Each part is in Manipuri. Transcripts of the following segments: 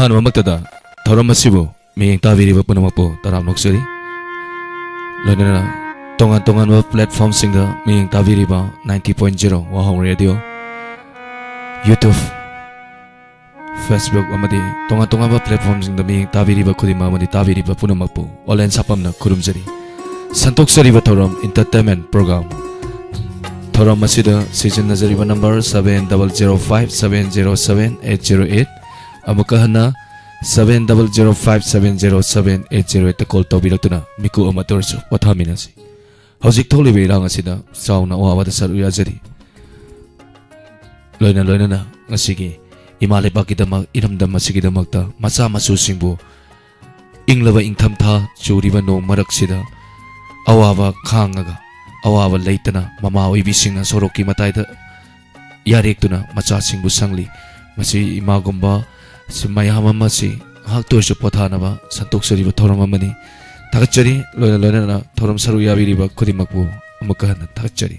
ꯑꯍꯥꯟꯕꯃꯛꯇꯗ ꯊꯧꯔꯝ ꯑꯁꯤꯕꯨ ꯃꯤꯠꯌꯦꯡ ꯇꯥꯕꯤꯔꯤꯕ ꯄꯨꯝꯅꯃꯛꯄꯨ ꯇꯔꯥꯝꯅ ꯑꯣꯛꯆꯔꯤ꯫ ꯂꯣꯏꯅꯅ ꯇꯣꯉꯥꯟ ꯇꯣꯉꯥꯟꯕ ꯄ꯭ꯂꯦꯠꯐꯣꯔꯝꯁꯤꯡꯗ ꯃꯤꯠꯌꯦꯡ ꯇꯥꯕꯤꯔꯤꯕ 90.0 ꯋꯥꯍꯣꯡ ꯔꯦꯗꯤꯑꯣ, ꯌꯨꯇ꯭ꯌꯨꯕ, ꯐꯦꯁꯕꯨꯛ ꯑꯃꯗꯤ ꯇꯣꯉꯥꯟ ꯇꯣꯉꯥꯟꯕ ꯄ꯭ꯂꯦꯠꯐꯣꯔꯝꯁꯤꯡꯗ ꯃꯤꯠꯌꯦꯡ ꯇꯥꯕꯤꯔꯤꯕ ꯈꯨꯗꯤꯡꯃꯛ ꯑꯃꯗꯤ ꯇꯥꯕꯤꯔꯤꯕ ꯄꯨꯝꯅꯃꯛꯄꯨ ꯑꯣꯂꯦꯟ ꯁꯥꯄꯝꯅ ꯈꯨꯔꯨꯝꯖꯔꯤ꯫ ꯁꯟꯇꯣꯛꯆꯔꯤꯕ ꯊꯧꯔꯝ ꯏꯟꯇꯔꯇꯦꯟꯃꯦꯟꯠ ꯄ꯭ꯔꯣꯒ꯭ꯔꯥꯝ ꯊꯧꯔꯝ ꯑꯁꯤꯗ ꯁꯤꯖꯤꯟꯅꯖꯔꯤꯕ ꯅꯝꯕꯔ 7005707808 ꯑꯃꯨꯛꯀ ꯍꯟꯅ 7005707808 ꯀꯣꯜ ꯇꯧꯕꯤꯔꯛꯇꯨꯅ ꯃꯤꯀꯨꯞ ꯑꯃ ꯑꯣꯏꯔꯁꯨ ꯄꯣꯊꯥꯃꯤꯟꯅꯁꯤ꯫ ꯍꯧꯖꯤꯛ ꯊꯣꯛꯂꯤꯕ ꯏꯔꯥꯡ ꯑꯁꯤꯗ ꯆꯥꯎꯅ ꯑꯋꯥꯕꯗ ꯁꯔꯨꯛ ꯌꯥꯖꯔꯤ꯫ ꯂꯣꯏꯅꯅ ꯉꯁꯤꯒꯤ ꯏꯃꯥ ꯂꯩꯕꯥꯛꯀꯤꯗꯃꯛ ꯏꯔꯝꯗꯝ ꯑꯁꯤꯒꯤꯗꯃꯛꯇ ꯃꯆꯥ ꯃꯁꯨꯁꯤꯡꯕꯨ ꯏꯪꯂꯕ ꯏꯪꯊꯝꯊꯥ ꯆꯨꯔꯤꯕ ꯅꯣꯡ ꯃꯔꯛꯁꯤꯗ ꯑꯋꯥꯕ ꯈꯥꯡꯉꯒ ꯑꯋꯥꯕ ꯂꯩꯇꯅ ꯃꯃꯥ ꯑꯣꯏꯕꯤꯁꯤꯡꯅ ꯁꯣꯔꯣꯛꯀꯤ ꯃꯇꯥꯏꯗ ꯌꯥꯔꯦꯛꯇꯨꯅ ꯃꯆꯥꯁꯤꯡꯕꯨ ꯁꯪꯂꯤ꯫ ꯃꯁꯤ ꯏꯃꯥꯒꯨꯝꯕ ꯃꯌꯥꯝ ꯑꯃꯁꯤ ꯉꯥꯏꯍꯥꯛꯇ ꯑꯣꯏꯔꯁꯨ ꯄꯣꯊꯥꯅꯕ ꯁꯟꯇꯣꯛꯆꯔꯤꯕ ꯊꯧꯔꯝ ꯑꯃꯅꯤ꯫ ꯊꯥꯒꯠꯆꯔꯤ꯫ ꯂꯣꯏꯅꯅ ꯊꯧꯔꯝ ꯁꯔꯨꯛ ꯌꯥꯕꯤꯔꯤꯕ ꯈꯨꯗꯤꯡꯃꯛꯄꯨ ꯑꯃꯨꯛꯀ ꯍꯟꯅ ꯊꯥꯒꯠꯆꯔꯤ꯫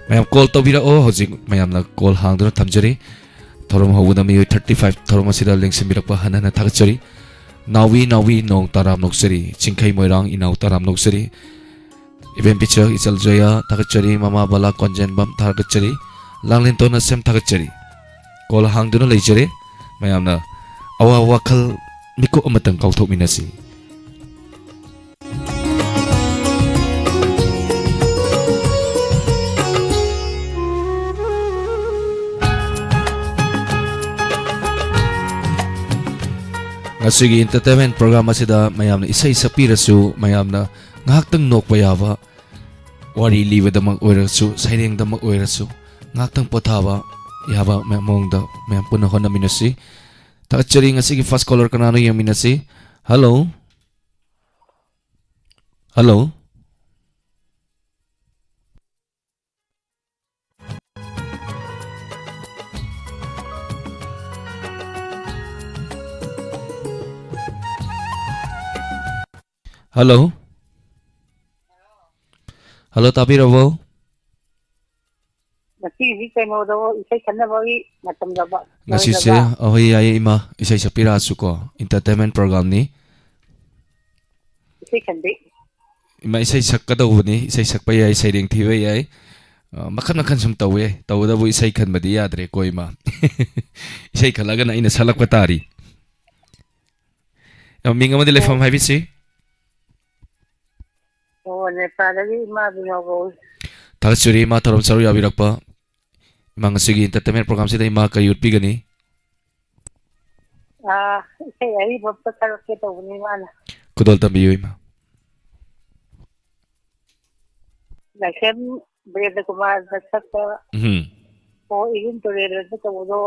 ꯃꯌꯥꯝ ꯀꯣꯜ ꯇꯧꯕꯤꯔꯛꯑꯣ꯫ ꯍꯧꯖꯤꯛ ꯃꯌꯥꯝꯅ ꯀꯣꯜ ꯍꯥꯡꯗꯨꯅ ꯊꯝꯖꯔꯤ꯫ ꯊꯧꯔꯝ ꯍꯧꯕꯗ ꯃꯤꯑꯣꯏ 35 ꯊꯧꯔꯝ ꯑꯁꯤꯗ ꯂꯦꯡꯁꯤꯟꯕꯤꯔꯛꯄ ꯍꯟꯅ ꯊꯥꯒꯠꯆꯔꯤ꯫ ꯅꯥꯎꯕꯤ ꯅꯣꯡ ꯇꯥꯔꯥꯝ ꯅꯣꯛꯆꯔꯤ꯫ ꯆꯤꯡꯈꯩ ꯃꯣꯏꯔꯥꯡ ꯏꯅꯥꯎ ꯇꯥꯔꯥꯝ ꯅꯣꯛꯆꯔꯤ꯫ इवें पिक्चर इचल जोया थागतचरी ममा बला कोंजेनबम थागतचरी लांगलिन सेम थागतचरी कॉल हांगदुना लेजरे मयामना अवा वाखल मिको अमतंग काउथोकमिनसी ngasigi entertainment program asida mayamna isai sapirasu mayamna ngahakhtang nokpa yaba wari libadamak oirasu sairengdamak oirasu ngahakhtang pothaba yaba mongda mayam punna honaminasi takachari ngasigi first caller kanano yaminasi. Hello hello hello hello tabirabo ngasi se ahoy ay ima isai sapira su ko entertainment program ni isai khande ima isai sakkadawni isai sakpa yai saireng thiba yai makhan makhan sum tawe tawdabu isai khanbadi yadre koima isai khalaga na ina salakpa tari mingamadi lefam haibisi थागतचरी मा थरम सरू याबिरकपा इमा ngasiगी entertainment program sida ima ka yutpi gani isai ari bapta tarake tawni mana kudol tambiyo ima laksem breda kumar dasakta o igin torero da tawdo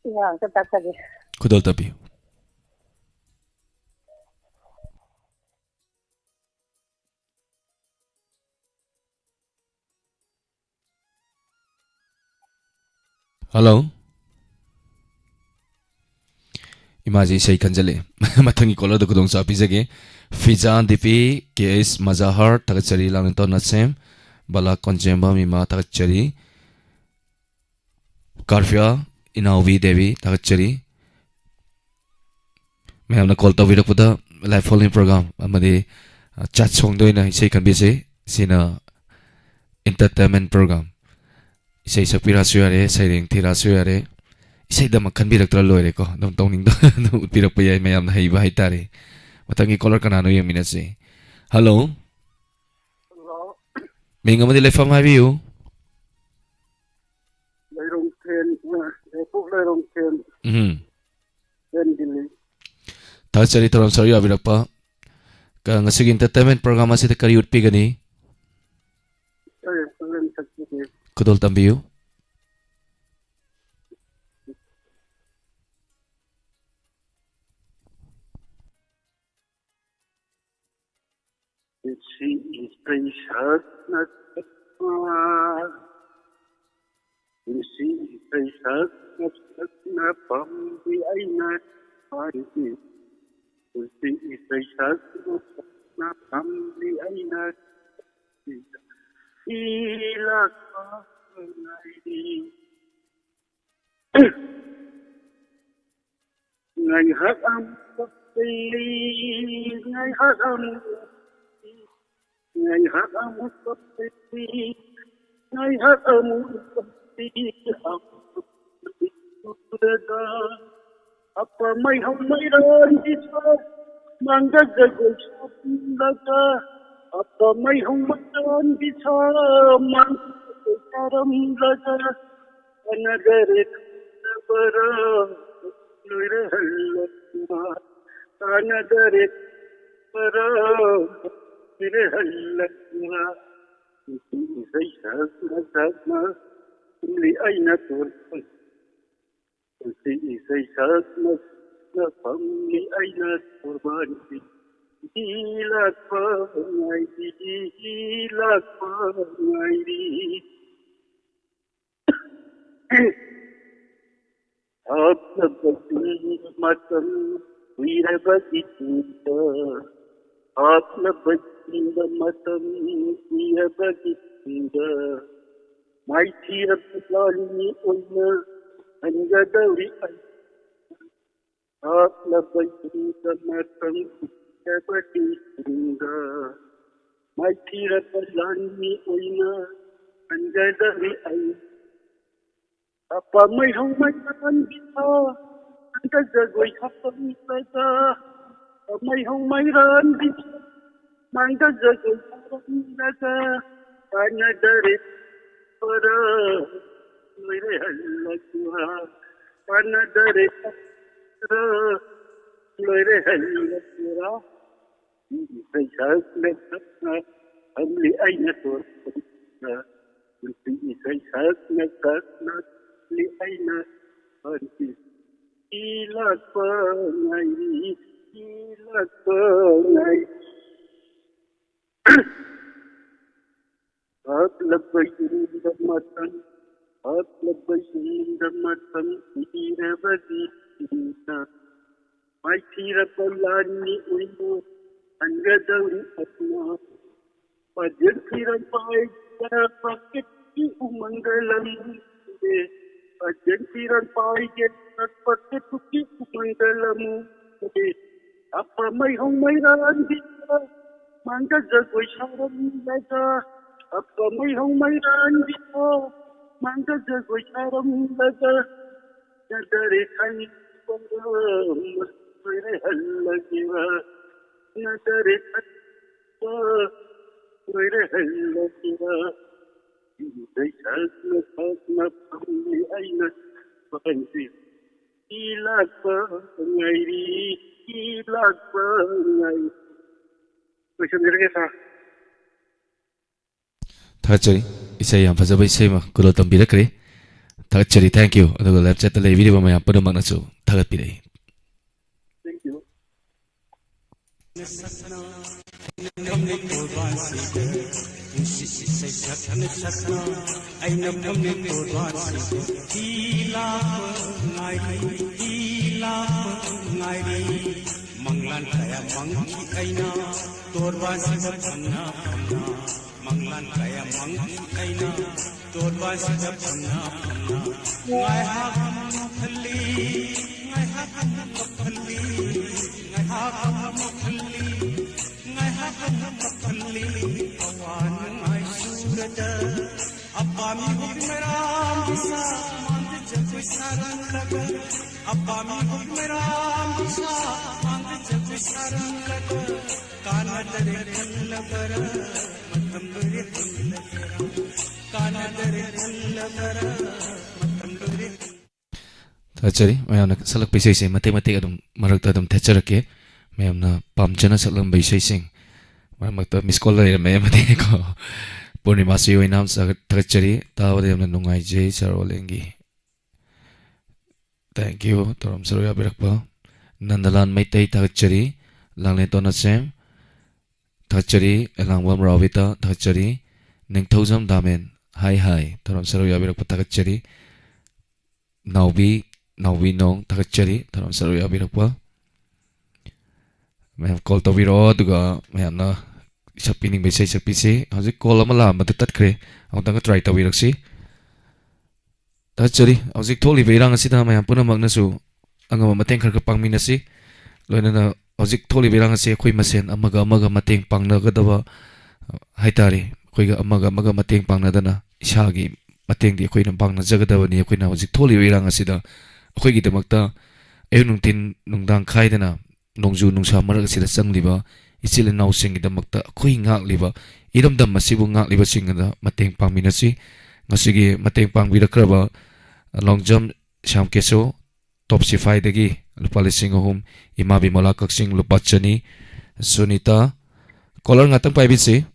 ina ka takade kudol tambiyo hello इमाजी सही खंजले मथंगी कॉलर द कुदोंग चा पिजगे फिजान दीपी केएस मजाहर तगचरी लांगतो नसेम बला कोंजेम्बा मिमा तगचरी कार्फिया इनावी देवी तगचरी मैं हमने कॉल तो वीडियो पुदा लाइव फॉलोइंग प्रोग्राम अमदे चैट सॉन्ग दोइना इसे खनबिसे सिना एंटरटेनमेंट प्रोग्राम इसे सपिरा सुयारे साइरेंग थिरा सुयारे isai da makhan biraktra loire ko dong tongning do utpirak pa yai mayam na haiba haitare matangi caller kanano yaminase. Hello minga madi lefam habi you leirong ten epuk leirong ten ten dili thachari toram sari abirakpa ka ngasigi entertainment program asita kari utpi gani kudol tambiyu She is precious, not she is precious, not from the island. She is precious, not from the island. She loves ngày hát âm quốc tế, ngày hát âm, ngày hát âm quốc tế, ngày hát âm quốc tế, apa mai hong mai ran di sa mangga jago sablaga, apa mai hong mai ran di sa mangga karam laga, anagare bara lure halla, anagare bara lure halla, isai sa li aina tur. Isai saat na pamli ay na kurban hilak pa ngay hilak pa ngay आप लबती मतम वीर बगिता आप लबती मतम वीर बगिता माइती रब्बानी उन्ना अंगदौरी आप लबती मतम वीर बगिता माइती रब्बानी उन्ना अंगदौरी apa mai hong mai ran kita anda jagoi khapam saja mai hong mai ran kita mangga jagoi khapam saja kana dari para mere halla kuha kana dari para mere halla kuha sai sak le amli aina tur sai sak le li aina anti ilak pengai आप लब्बई इंदमतन आप लब्बई इंदमतन हीर बदी इंदा mai tira pelani uimu anggadau atma pajir tiran pai paket ki umangalam de Pajentiran paige pakke tuki mangalamu de apa mai hong mai ran kita mangga jagoi saram laga apa mai hong mai ran kita mangga jagoi saram laga nadare khai param mere hallagiwa nadare khatta mere hallagiwa Isai saat na pamli ay na pakansi ilak pa ngay question dire sa Thakachari isai yam fazaba isai ma kulo tambirakre Thakachari thank you aduga left chat le video ma yam padamak na chu thagatpirai thank you Manglan kaya mangki aina torban sidap phanna phanna Manglan kaya mangki aina torban sidap phanna phanna ngai ha kam khalli ngai ha kam khalli ngai ha kam khalli ngai ha kam khalli awan ngai surata appa mi hukmeram bisa mand jab saran laga appa mi hukmeram bisa sarang laga kana dare kallabara matam dore kallabara kana dare kallabara matam dore Thakachari mayam na salak pisai se mate adum marakta adum thacharake mayam na pamchana saklam bisai sing marakta miss call la mayam ate ko Purnima siyo inam sa Thakachari tawade amna nungai jay sarolengi thank you toram saroya birakpa Nandalan Maitai Thakachari Langle Tonasem Thakachari Elangwam Ravita Thakachari Ningthozam Damen Hai Taram Saro Yabirak Thakachari Naubi Nong Thakachari Taram Saro Yabirak Mayam call tawiro duga mayam na isapining besay sapisi hazik call amala matatat kre ang tanga try tawirak si Thakachari hazik tholi beirang asita mayam puna magnasu angama mateng khar pangminasi loinana hojik tholi birang ase khoi masen amaga mateng pangnagadaba haitari khoiga amaga mateng pangnadana isagi mateng di khoina pangna jagadabani khoina hojik tholi birang asida khoi gi damakta ayunung tin nungdang khaidana nongju nungsa marak sida changliba ichil naw sing gi damakta khoi ngak liba iramdam masibu ngak liba singada mateng pangminasi ngasigi mateng pangbirakraba long jump Syam Keso top sifai dagi lupa lising ohum ima bimola kaksing lupa chani Sunita caller ngatang pai bisi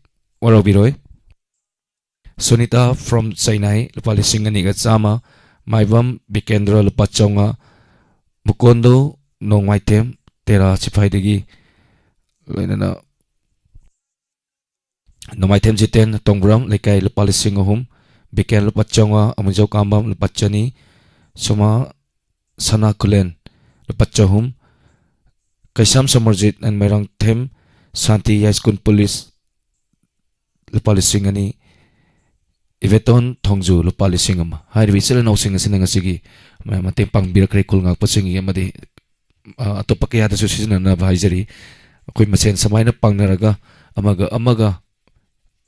waro biroy Sunita from Sainai lupa lising ani gatsama Maibam Bikendra lupa chonga Mukondo nong maitem tera sifai dagi loinana no maitem jiten tongbram lekai lupa lising ohum Biken lupa chonga amunjau kambam lupa chani Soma Sana Kulen lupa chahum Kaisam Samarjit and Merang Them Santi Yaiskun Police lupa lising ani Iveton Tongju lupa lising ama hai wisela nau sing sinang asigi mateng pang birak rekul ngak pasingi amadi atau pakai ada susina na bahajari akoi masen samai na pang naraga amaga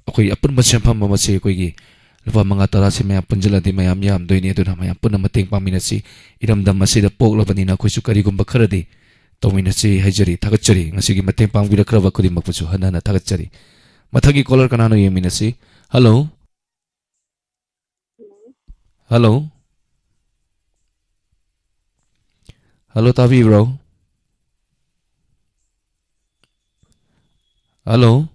akoi apun masen pam mamasi akoi gi lupa mangatara si maya penjela di mayam yam doini itu nama yang pun mateng paminasi idam dam masih da pok laban ina koi sukari gumba karadi tominasi hajari tagatjari ngasigi mateng pang bila krava kudi makpusu hanana tagatjari mathagi caller kanano yeminasi hello hello hello tabi bro hello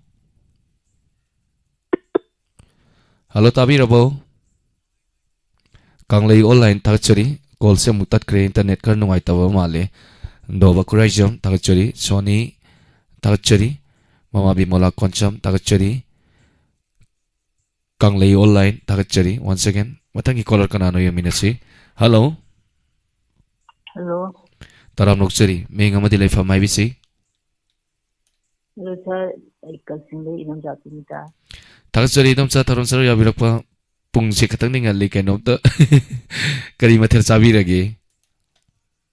Halo tabi rabo Kanglay online tagachari call se mutat kre internet kar nungai tawa male Ndova Kurajam tagachari Sony tagachari Mama Bimola Koncham tagachari Kanglay online tagachari once again matangi caller kanano yaminasi Hello Hello. Taram nokchari menga madilai famai bisi Hello sir, ay kasing inam jati nita. tagachari dam cha taron sar yabirakpa pungse khatang ningal li kaino ta kari mathir chabi rage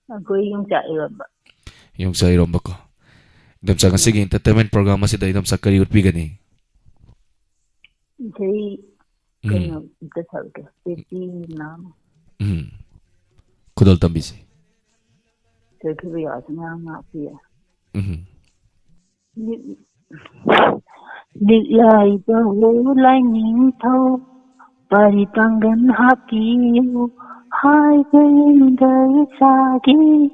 Ako yung sa iba. yung sa irom bako dam cha ngasigi entertainment program asida idam sa kari utpi gani Jadi kaya ito sabi ka. Piti nam. kudol tambisi Sir kaya nga siya. Liglay bahulay ning thâu Pari tanggan hakiyo Hai kain dari sagi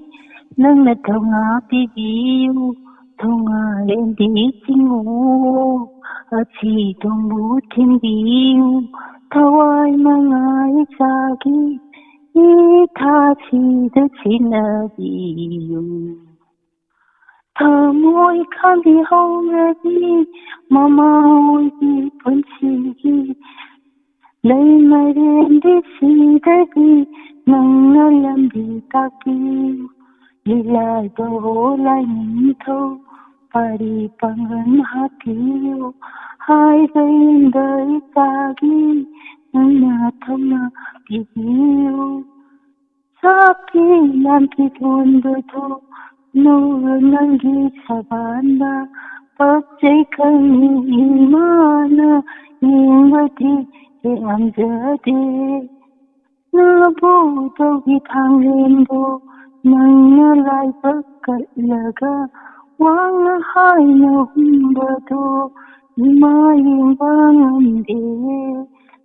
Nang na thonga pigiyo Thonga len di tingo At si tongbu timbiyo Thawai mga isagi Ita si de sinabiyo Tamoy kandi hongadi mama di punsigi lay marendi sidagi nang nalambi taki lilay doholay nito pari pangan hatiyo hai gayinday tagi nang natama pigiyo saki lampi tondo to no nangi sabana pachay kani imana ingati e amjade nabuto gi thangendo nang nalai pakkalaga wang hai na humbato imaying bangamde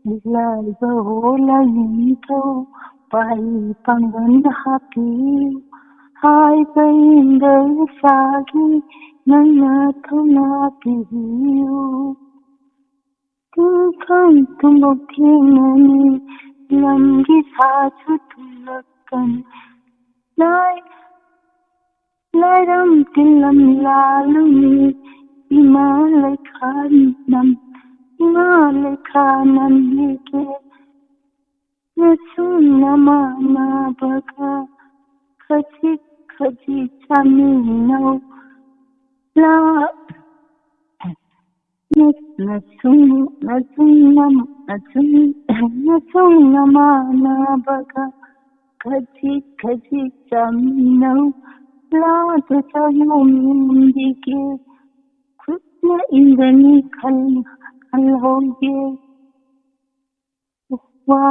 ilay bahola yito pai pangan happy Hai kainday sagi nang natuna pihiyo Tukang tumugtinani lamgi sa tutulakan Layram tilam lalumi imalay kanan like Nasunama baga kachik Kaji chaminaw la nasung nama na baga खजिक खजिक चामिनौ लाज चायोमिंदिके खुदना इंद्रनी खल खलहोगे वा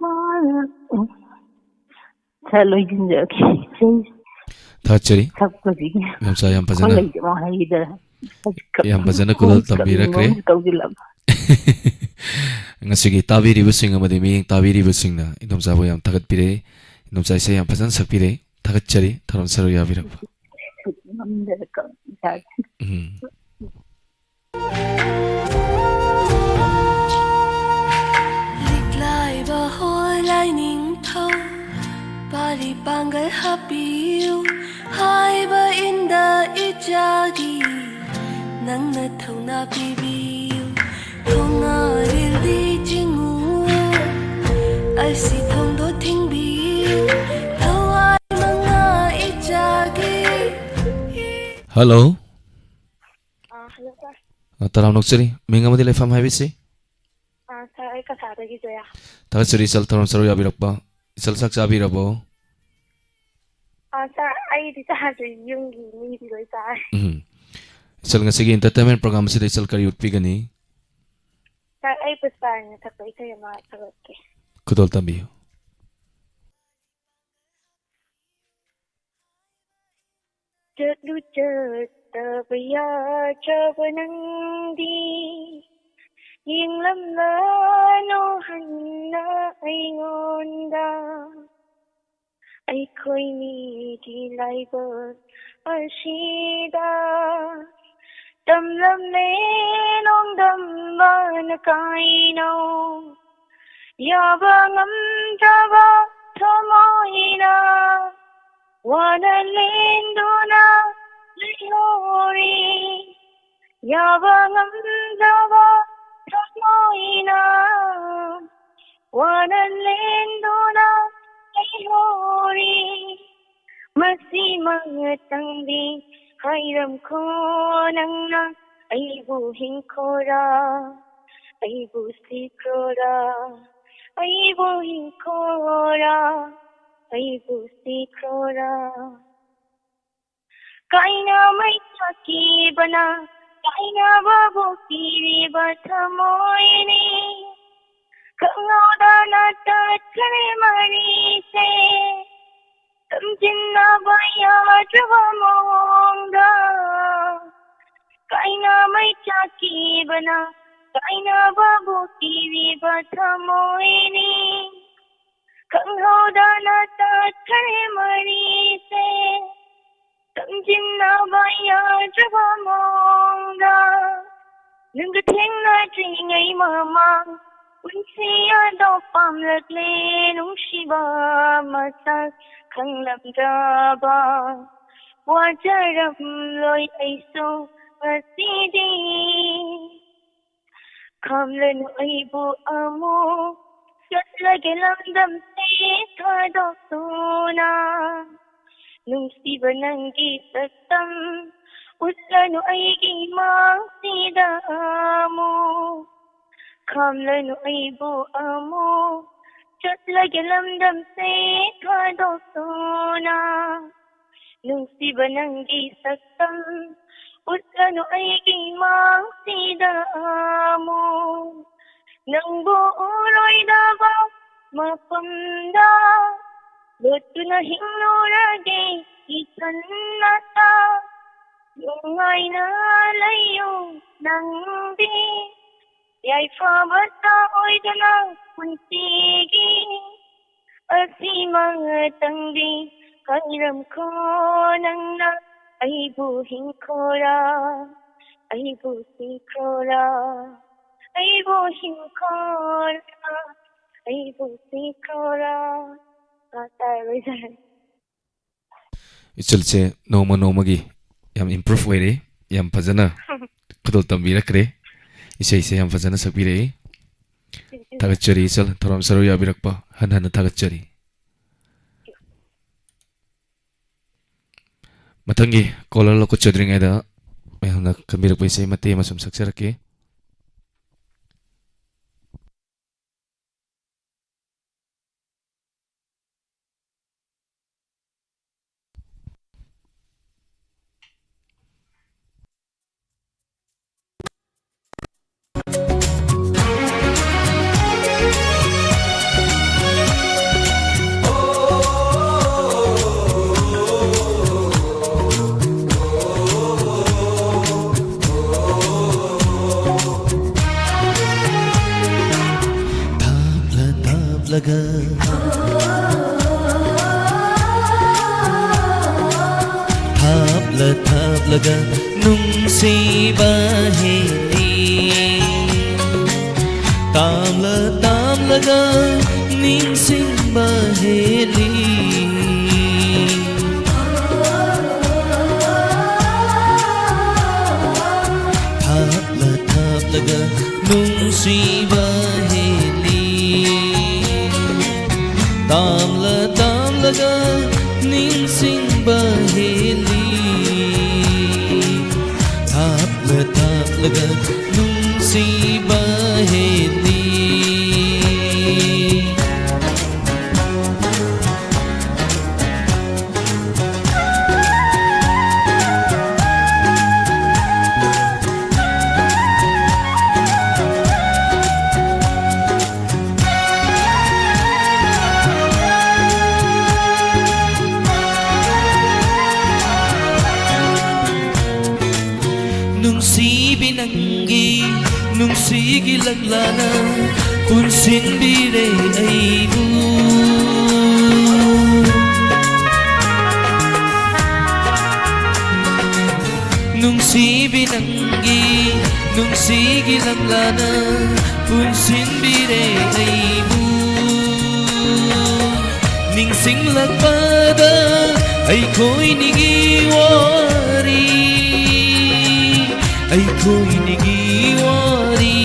वा चलो जिंदगी Thachari सबको Yamsa yam खोल fazana लेके वहाँ इधर yam fazana kudal tambirakre ngasigi tabiribasing amadi miyeng tabiribasingna inomsabu yam thagatpire inomsa ise yam fazana sakpire thagatchari tharam saru yabirakba. Liklaiba holai ning thau Pari pangal hapiu Haiba inda ijagi Nang na thau na bibiu Thonga rildi jingu Ai si thong do thing biu Thau ai manga ijagi Hello hello sir. taram noksari minga madi lefam habisi Sir, ay kasada gi Joya. thagatchari sal tharam saru yabirakba sal sak sabirabo. Sir, ay di sa yung ni di loy sir. Sal ngasigi entertainment program sida sal kari utpigani Sir, ay pasar niya sa ko ito yung mga sagot ke. kudol tambiyo. Jadlu jadda baya jabanang di Yung lamlano hanna ay ngonda Ay ko'y nidilay bot asida Damlamen damban kainaw Yabang am jaba tamoina Wanalindo na lihori Yabang am jaba tamoina Wanalindo na lihori Masi mga tangdi Hayram ko nang na Ay buhing ko ra Ay busi ko ra Ay buhing ko ra Ay busi ko ra Kaina may takiba na Kaina babukiri ba tamoy ni Kangawda na tatkari marise Tamjin na baya java monga Kaina may takiba na Kaina babukiri ba tamoy ni Kangawda na tatkari marise Tamjin na baya java monga Nunggating na jingay mamang Unsiya daw pamlagle nung shiba masak kang lamdaba Wajarap loy ay so masidi Kamlan ay buamo Kaslagi lamdam sa kadokuna Nung siba nang gisatam Uslano ay gimang sidamo Kamlan ay buamo Kaslagi lamdam sa kadokuna Nung siba nang gisatam Uslano ay gimang sidamo Nang buuloy dabaw mapamda Luto na hinurage ikan nata Yung ay nalayo nang di Yay pabata oy danang punsigi Asi mga tangdi Kairam ko nang na Ay buhing ko ra Ay busi ko ra Ay buhing ko ra Ay busi ko ra Ichulche noma nomagi yam improve waire yam fazana kudol tambirakre ise yam fazana sakbire thagatchari sal tharam saru yabirakba han thagatchari matangi caller lo ko chodring ada mayhangna kabirakba ise mate masum saksarake ꯊꯥꯞꯂꯒ ꯅꯨꯡꯁꯤꯕ ꯍꯦꯜꯂꯤ ꯇꯥꯝꯂ ꯇꯥꯝꯂꯒ ꯅꯤꯡꯁꯤꯡꯕ ꯍꯦꯜꯂꯤ ꯊꯥꯞꯂ ꯊꯥꯞꯂꯒ ꯅꯨꯡꯁꯤꯕ ꯍꯦꯜꯂꯤ ꯇꯥꯝꯂ ꯇꯥꯝꯂꯒ ꯅꯤꯡꯁꯤꯡꯕ ꯍꯦꯜꯂꯤ ꯊꯥꯞꯂ ꯊꯥꯞꯂꯒ ꯅꯨꯡꯁꯤꯕ ꯍꯦꯜꯂꯤ ꯅꯨꯡꯁꯤꯕꯤ ꯅꯪꯒꯤ ꯅꯨꯡꯁꯤꯒꯤ ꯂꯛꯂꯥꯅ ꯄꯨꯟꯁꯤꯟꯕꯤꯔꯦ ꯑꯩꯕꯨ ꯅꯨꯡꯁꯤꯕꯤ ꯅꯪꯒꯤ ꯅꯨꯡꯁꯤꯒꯤ ꯂꯛꯂꯥꯅ ꯄꯨꯟꯁꯤꯟꯕꯤꯔꯦ ꯑꯩꯕꯨ ꯅꯤꯡꯁꯤꯡꯂꯛꯄꯗ ꯑꯩꯈꯣꯏꯅꯤꯒꯤ ꯋꯥꯔꯤ ꯑꯩꯈꯣꯏꯅꯤꯒꯤ ꯋꯥꯔꯤ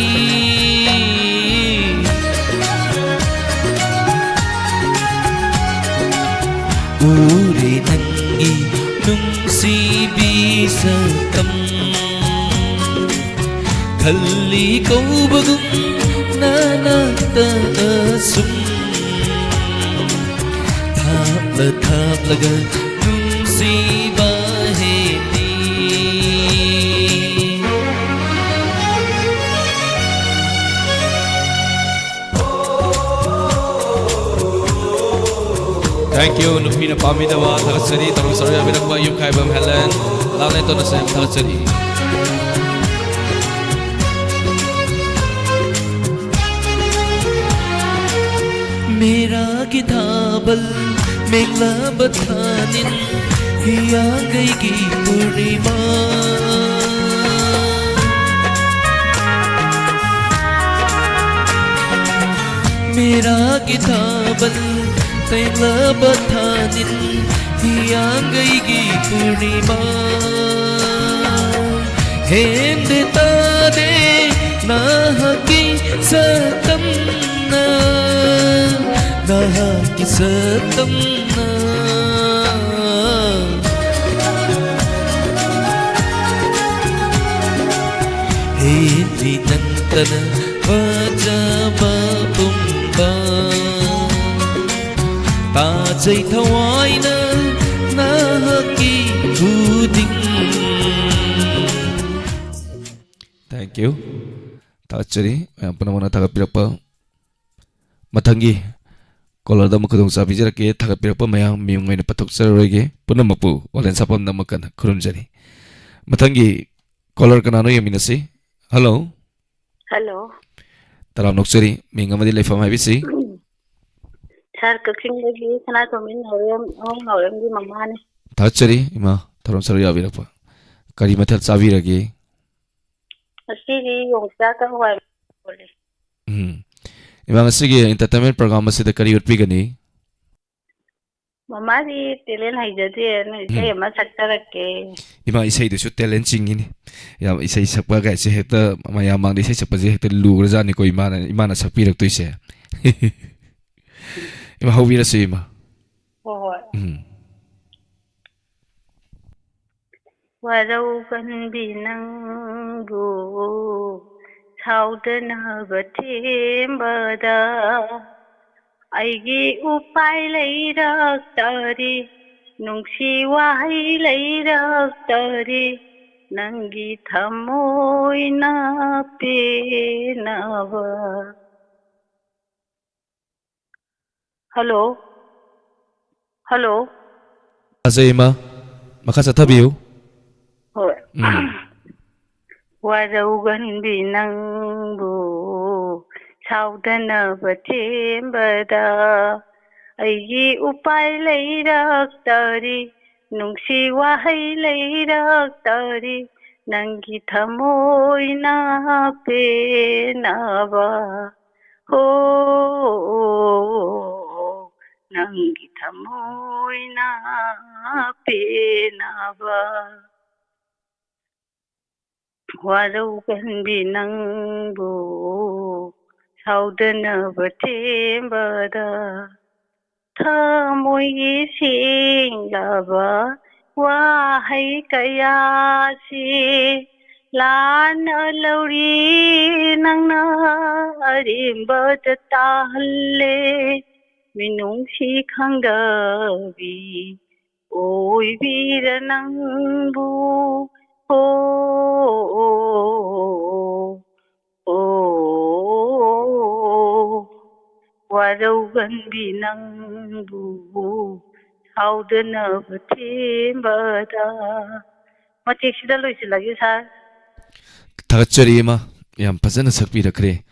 ꯎꯔꯦ ꯅꯪꯒꯤ ꯅꯨꯡꯁꯤꯕꯤ ꯁꯛꯇꯝ ꯈꯜꯂꯤ ꯀꯧꯕꯒꯨꯝ ꯅꯥꯅꯥꯛꯇ ꯑꯁꯨꯝ ꯊꯥꯞꯂ ꯊꯥꯞꯂꯒ ꯅꯨꯡꯁꯤꯕ ꯍꯦꯜꯂꯤ Thank you, Lupina Pamidawa, Thalatsari, Tarusarya Vinakwa, Yukaibam Helen, Lalneto Nasem, Thalatsari. Mera kitabal, Megla Bathanin, Hiyangai ki Purnima. Mera kitabal, Tegla Bathanin Hiyangai gi Purnima Hende tade Nahaki satamna Nahaki satamna Hindi nantana Vajama Pumba Tajay thawai na nahaki huding. Thank you. Tajay, apa nama tagap pirapa? Matanggi. Kalau ada makudong sabi jara ke tagap pirapa mayang miyong ngay na patok sa rege punam mapu walen sapam na makan kurun jari. Matanggi. Caller kanano yung minasi? Hello. Hello. Taram noksari minga madilay famay Sir, Kaksingi, Sanatomin, Noram, Mamani. Tajay, ima taram saraya virapa. Kari matal sabi rage. Asiri, yung Saka, why? Ibang sige entertainment program masih kari utpi gani. Mamari, Tilen Hajati, say, Masaka. Ibang isay itu talent singin. Ya isay sakpa guys hekta mayamang di isay sakpa hekta lugar zani ko imana sakpirak tu isay. Ima hawira sa ima. Oo. Waraw kan binanggo Saudana batimbada Aigi upay layraktari Nungsiway layraktari Nanggi thamoy na pinawa Hello? Hello? Asa ima? Makasatabi yo? Waraugan binanggo saudana batembada aigi upay layraktari ꯅꯨꯡꯁꯤ ꯋꯥꯍꯩ ꯂꯩꯔꯛꯇꯔꯤ ꯅꯪꯒꯤ ꯊꯃꯣꯏꯅ ꯄꯦꯟꯅꯕ ꯍꯣ ꯅꯪꯒꯤ ꯊꯃꯣꯏꯅ ꯄꯦꯟꯅꯕ ꯋꯥꯔꯧꯒꯟꯕꯤ ꯅꯪꯕꯨ ꯁꯥꯎꯗꯅꯕ ꯊꯦꯝꯕꯗ ꯊꯃꯣꯏꯒꯤ ꯁꯦꯡꯂꯕ ꯋꯥꯍꯩ ꯀꯌꯥꯁꯤ ꯂꯥꯟꯅ ꯂꯧꯔꯤ ꯅꯪꯅ ꯑꯔꯦꯝꯕꯗ ꯇꯥꯍꯜꯂꯦ ꯃꯤꯅꯨꯡꯁꯤ ꯈꯪꯗꯕꯤ ꯑꯣꯏꯕꯤರ ꯅꯪꯕꯨ 오, 오, 오, 와라우간비 낭부 사우드너브 팀바다 마치시다 로이실라기 사 다가짜리 마 ꯌꯥꯝ ꯐꯖꯅ ꯁꯛꯄꯤꯔꯛꯈ꯭ꯔꯦ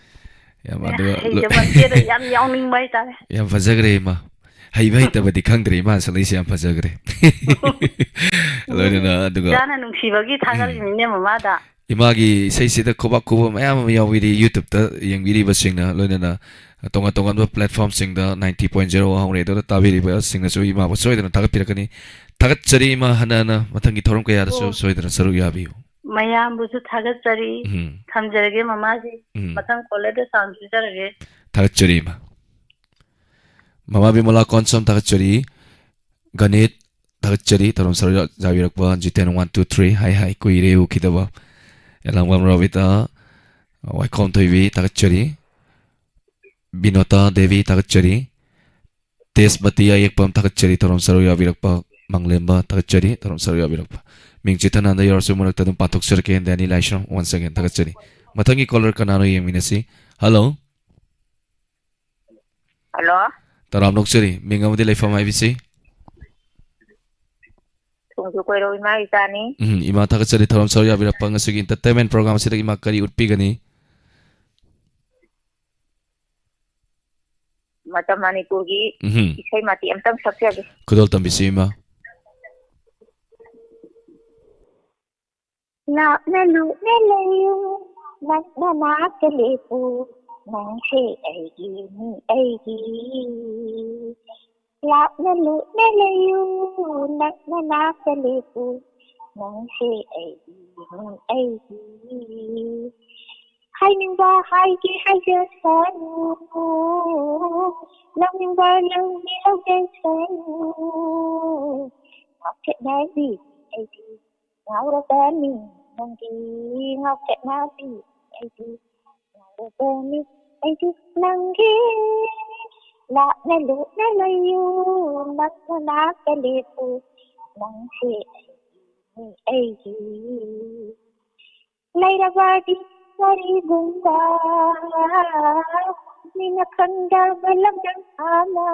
ꯌꯥꯝ ꯑꯗꯨꯒ ꯍꯩꯖꯃꯟꯇꯦꯗ ꯌꯥꯝ ꯌꯥꯎꯅꯤꯡꯕ ꯍꯥꯏꯇꯥꯔꯦ ꯌꯥꯝ ꯐꯖꯈ꯭ꯔꯦ ꯏꯃꯥ ꯍꯩꯕ ꯍꯩꯇꯕꯗꯤ ꯈꯪꯗ꯭ꯔꯦ ꯏꯃꯥ ꯁꯛꯂꯛꯏꯁꯦ ꯌꯥꯝ ꯐꯖꯈ꯭ꯔꯦ ꯂꯣꯏꯅꯅ ꯑꯗꯨꯒ ꯏꯆꯥꯅ ꯅꯨꯡꯁꯤꯕꯒꯤ ꯊꯥꯒꯠꯂꯤꯅꯤꯅꯦ ꯃꯃꯥꯗ ꯏꯃꯥꯒꯤ ꯏꯁꯩꯁꯤꯗ ꯈꯨꯕꯥꯛ ꯈꯨꯕ ꯃꯌꯥꯝ ꯑꯃ ꯌꯥꯎꯕꯤꯔꯤ ꯌꯨꯇ꯭ꯌꯨꯕꯇ ꯌꯦꯡꯕꯤꯔꯤꯕꯁꯤꯡꯅ ꯂꯣꯏꯅꯅ ꯇꯣꯉꯥꯟ ꯇꯣꯉꯥꯟꯕ ꯄ꯭ꯂꯦꯠꯐꯣꯝꯁꯤꯡꯗ 90.0 ꯍꯧꯔꯦꯗꯨꯅ ꯇꯥꯕꯤꯔꯤꯕꯁꯤꯡꯅꯁꯨ ꯏꯃꯥꯕꯨ ꯁꯣꯏꯗꯅ ꯊꯥꯒꯠꯄꯤꯔꯛꯀꯅꯤ ꯊꯥꯒꯠꯆꯔꯤ ꯏꯃꯥ ꯍꯟꯅ ꯃꯊꯪꯒꯤ ꯊꯧꯔꯝ ꯀꯌꯥꯗꯁꯨ ꯁꯣꯏꯗꯅ ꯁꯔꯨꯛ ꯌꯥꯕꯤꯌꯨ ꯃꯌꯥꯝꯕꯨꯁꯨ ꯊꯥꯒꯠꯆꯔꯤ ꯊꯝꯖꯔꯒꯦ ꯃꯃꯥꯖꯤ ꯃꯊꯪ ꯀꯣꯂꯔꯗ ꯁꯥꯎꯟ ꯄꯤꯖꯔꯒꯦꯊꯥꯒꯠꯆꯔꯤ ꯏꯃꯥ ꯃꯃꯥ ꯕꯤꯃꯣꯂꯥ ꯀꯣꯟꯁꯣꯝ ꯊꯥꯒꯠꯆꯔꯤ ꯒꯅꯤꯠ ꯊꯥꯒꯠꯆꯔꯤ ꯊꯧꯔꯝ ꯁꯔꯨꯛ ꯌꯥꯕꯤꯔꯛꯄ G10 123 ꯍꯥꯏ ꯍꯥꯏ ꯀꯨꯏꯔꯦ ꯎꯈꯤꯗꯕ ꯌꯥꯂꯥꯡꯕꯝ ꯔꯣꯕꯤꯇꯥ ꯋꯥꯏꯈꯣꯝ ꯊꯣꯏꯕꯤ ꯊꯥꯒꯠꯆꯔꯤ ꯕꯤꯅꯣꯇꯥ ꯗꯦꯕꯤ ꯊꯥꯒꯠꯆꯔꯤ ꯇꯦꯁꯃꯇꯤ ꯑꯌꯦꯛꯄꯝ ꯊꯥꯒꯠꯆꯔꯤ ꯊꯧꯔꯝ ꯁꯔꯨꯛ ꯌꯥꯕꯤꯔꯛꯄ ꯃꯪꯂꯦꯝꯕ ꯊꯥꯒꯠꯆꯔꯤ ꯊꯧꯔꯝ ꯁꯔꯨꯛ ꯌꯥꯕꯤꯔꯛꯄ ꯃꯤꯡ ꯆꯤꯊꯅꯥꯟꯗ ꯌꯧꯔꯁꯨ ꯃꯔꯛꯇ ꯑꯗꯨꯝ ꯄꯥꯊꯣꯛꯆꯔꯛꯀꯦ ꯗꯦꯅꯤ ꯂꯥꯏꯁ꯭ꯔꯝ ꯋꯥꯟꯁ ꯑꯒꯦꯟ ꯊꯥꯒꯠꯆꯔꯤ ꯃꯊꯪꯒꯤ ꯀꯣꯂꯔ ꯀꯅꯥꯅꯣ ꯌꯦꯡꯃꯤꯟꯅꯁꯤ ꯍꯜꯂꯣ ꯍꯜꯂꯣ ꯇꯔꯥꯝ ꯅꯣꯛꯆꯔꯤ ꯃꯤꯡ ꯑꯃꯗꯤ ꯂꯩꯐꯝ ꯍꯥꯏꯕꯤꯁꯤ ꯊꯨꯡꯁꯨ ꯀꯣꯏꯔꯧ ꯏꯃꯥ ꯏꯆꯥꯅꯤ ꯏꯃꯥ ꯊꯥꯒꯠꯆꯔꯤ ꯊꯧꯔꯝ ꯁꯔꯨꯛ ꯌꯥꯕꯤꯔꯛꯄ ꯉꯁꯤꯒꯤ ꯏꯟꯇꯔꯇꯦꯟꯃꯦꯟ ꯄ꯭ꯔꯣꯒ꯭ꯔꯥꯝ ꯑꯁꯤꯗ ꯏꯃꯥ ꯀꯔꯤ ꯎꯠꯄꯤꯒꯅꯤ ꯃꯇꯝ ꯃꯅꯤꯄꯨꯔꯒꯤ ꯏꯁꯩ ꯃꯇꯦꯛ ꯑꯝꯇꯪ ꯁꯛꯆꯒꯦ ꯈꯨꯗꯣꯜ ꯇꯝꯕꯤꯁꯤ ꯏꯃꯥ ꯂꯥꯞꯅ ꯂꯨꯞꯅ ꯂꯩꯌꯨ ꯅꯛꯅ ꯅꯥꯛꯇ ꯂꯦꯞꯄꯨ ꯅꯪꯁꯦ ꯑꯩꯒꯤꯅꯤ ꯑꯩꯒꯤ ꯂꯥꯞꯅ ꯂꯨꯞꯅ ꯂꯩꯌꯨ ꯅꯛꯅ ꯅꯥꯛꯇ ꯂꯦꯞꯄꯨ ꯅꯪꯁꯦ ꯑꯩꯒꯤꯅꯤ ꯑꯩꯒꯤ ꯍꯥꯏꯅꯤꯡꯕ ꯍꯥꯏꯒꯦ ꯍꯥꯏꯖꯁꯅꯨ ꯂꯧꯅꯤꯡꯕ ꯂꯧꯒꯦ ꯂꯧꯖꯁꯅꯨ ꯉꯥꯎꯆꯠꯅꯕꯤ ꯑꯩꯗꯤ ꯉꯥꯎꯔꯕꯅꯤ ꯅꯪꯒꯤ ꯉꯥꯎꯆꯠꯅꯕꯤ ꯑꯩꯗꯤ ꯉꯥꯎꯔꯕꯅꯤ ꯑꯩꯗꯤ ꯅꯪꯒꯤ ꯂꯥꯞꯅ ꯂꯨꯞꯅ ꯂꯩꯌꯨ ꯅꯛꯅ ꯅꯥꯛꯇ ꯂꯦꯞꯄꯨ ꯅꯪꯁꯦ ꯑꯩꯒꯤ ꯂꯩꯔꯕꯗꯤ ꯀꯔꯤꯒꯨꯝꯕ ꯃꯤꯅ ꯈꯪꯗꯕ ꯂꯝꯗꯝ ꯑꯃ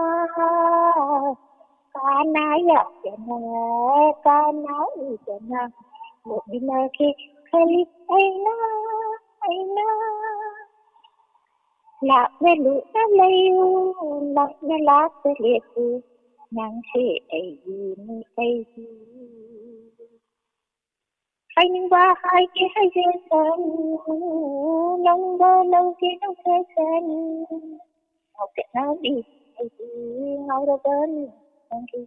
ꯀꯥꯅ ꯌꯥꯗꯅ ꯀꯥꯅ ꯎꯗꯅ ꯂꯣꯠꯃꯤꯟꯅꯒꯦ ꯈꯜꯂꯤ ꯑꯩꯅ ꯂꯥꯞꯅ ꯂꯨꯞꯅ ꯂꯩꯌꯨ ꯅꯛꯅ ꯂꯥꯞꯇ ꯂꯦꯞꯄꯨ ꯅꯪꯁꯦ ꯑꯩꯒꯤꯅꯤ ꯑꯩꯒꯤ ꯍꯥꯏꯅꯤꯡꯕ ꯍꯥꯏꯒꯦ ꯍꯥꯏꯖꯁꯅꯨ ꯂꯧꯅꯤꯡꯕ ꯂꯧꯒꯦ ꯂꯧꯖꯁꯅꯨ ꯉꯥꯎꯆꯠꯅꯕꯤ ꯑꯩꯗꯤ ꯉꯥꯎꯔꯕꯅꯤ ꯅꯪꯒꯤ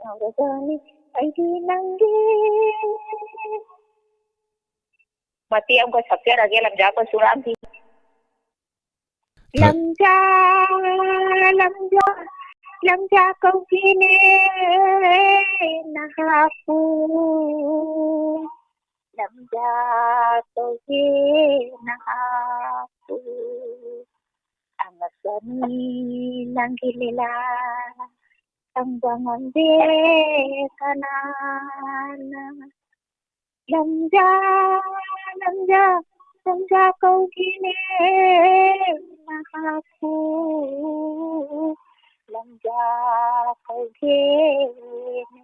ꯉꯥꯎꯔꯕꯅꯤ ꯑꯩꯗꯤ ꯅꯪꯒꯤ ꯃꯇꯦꯛ ꯑꯃꯒ ꯁꯛꯆꯔꯒꯦ ꯂꯝꯖꯥ ꯄꯔꯁꯨꯔꯥꯝꯒꯤ ꯂꯝꯖꯥ ꯂꯝꯖꯥ ꯂꯝꯖꯥ ꯀꯧꯒꯦꯅꯦ ꯅꯍꯥꯛꯄꯨ ꯂꯝꯖꯥ ꯀꯧꯒꯦ ꯅꯍꯥꯛꯄꯨ ꯑꯉꯛꯄꯅꯤ ꯅꯪꯒꯤ ꯂꯤꯂꯥ ꯈꯪꯕ ꯉꯝꯗꯦ ꯀꯅꯥꯅ ꯂꯝꯖꯥ ꯂꯝꯖꯥ ꯂꯝꯖꯥ ꯀꯧꯒꯦꯅꯦ ꯅꯍꯥꯛꯄꯨ ꯂꯝꯖꯥ ꯀꯧꯒꯦꯅꯦ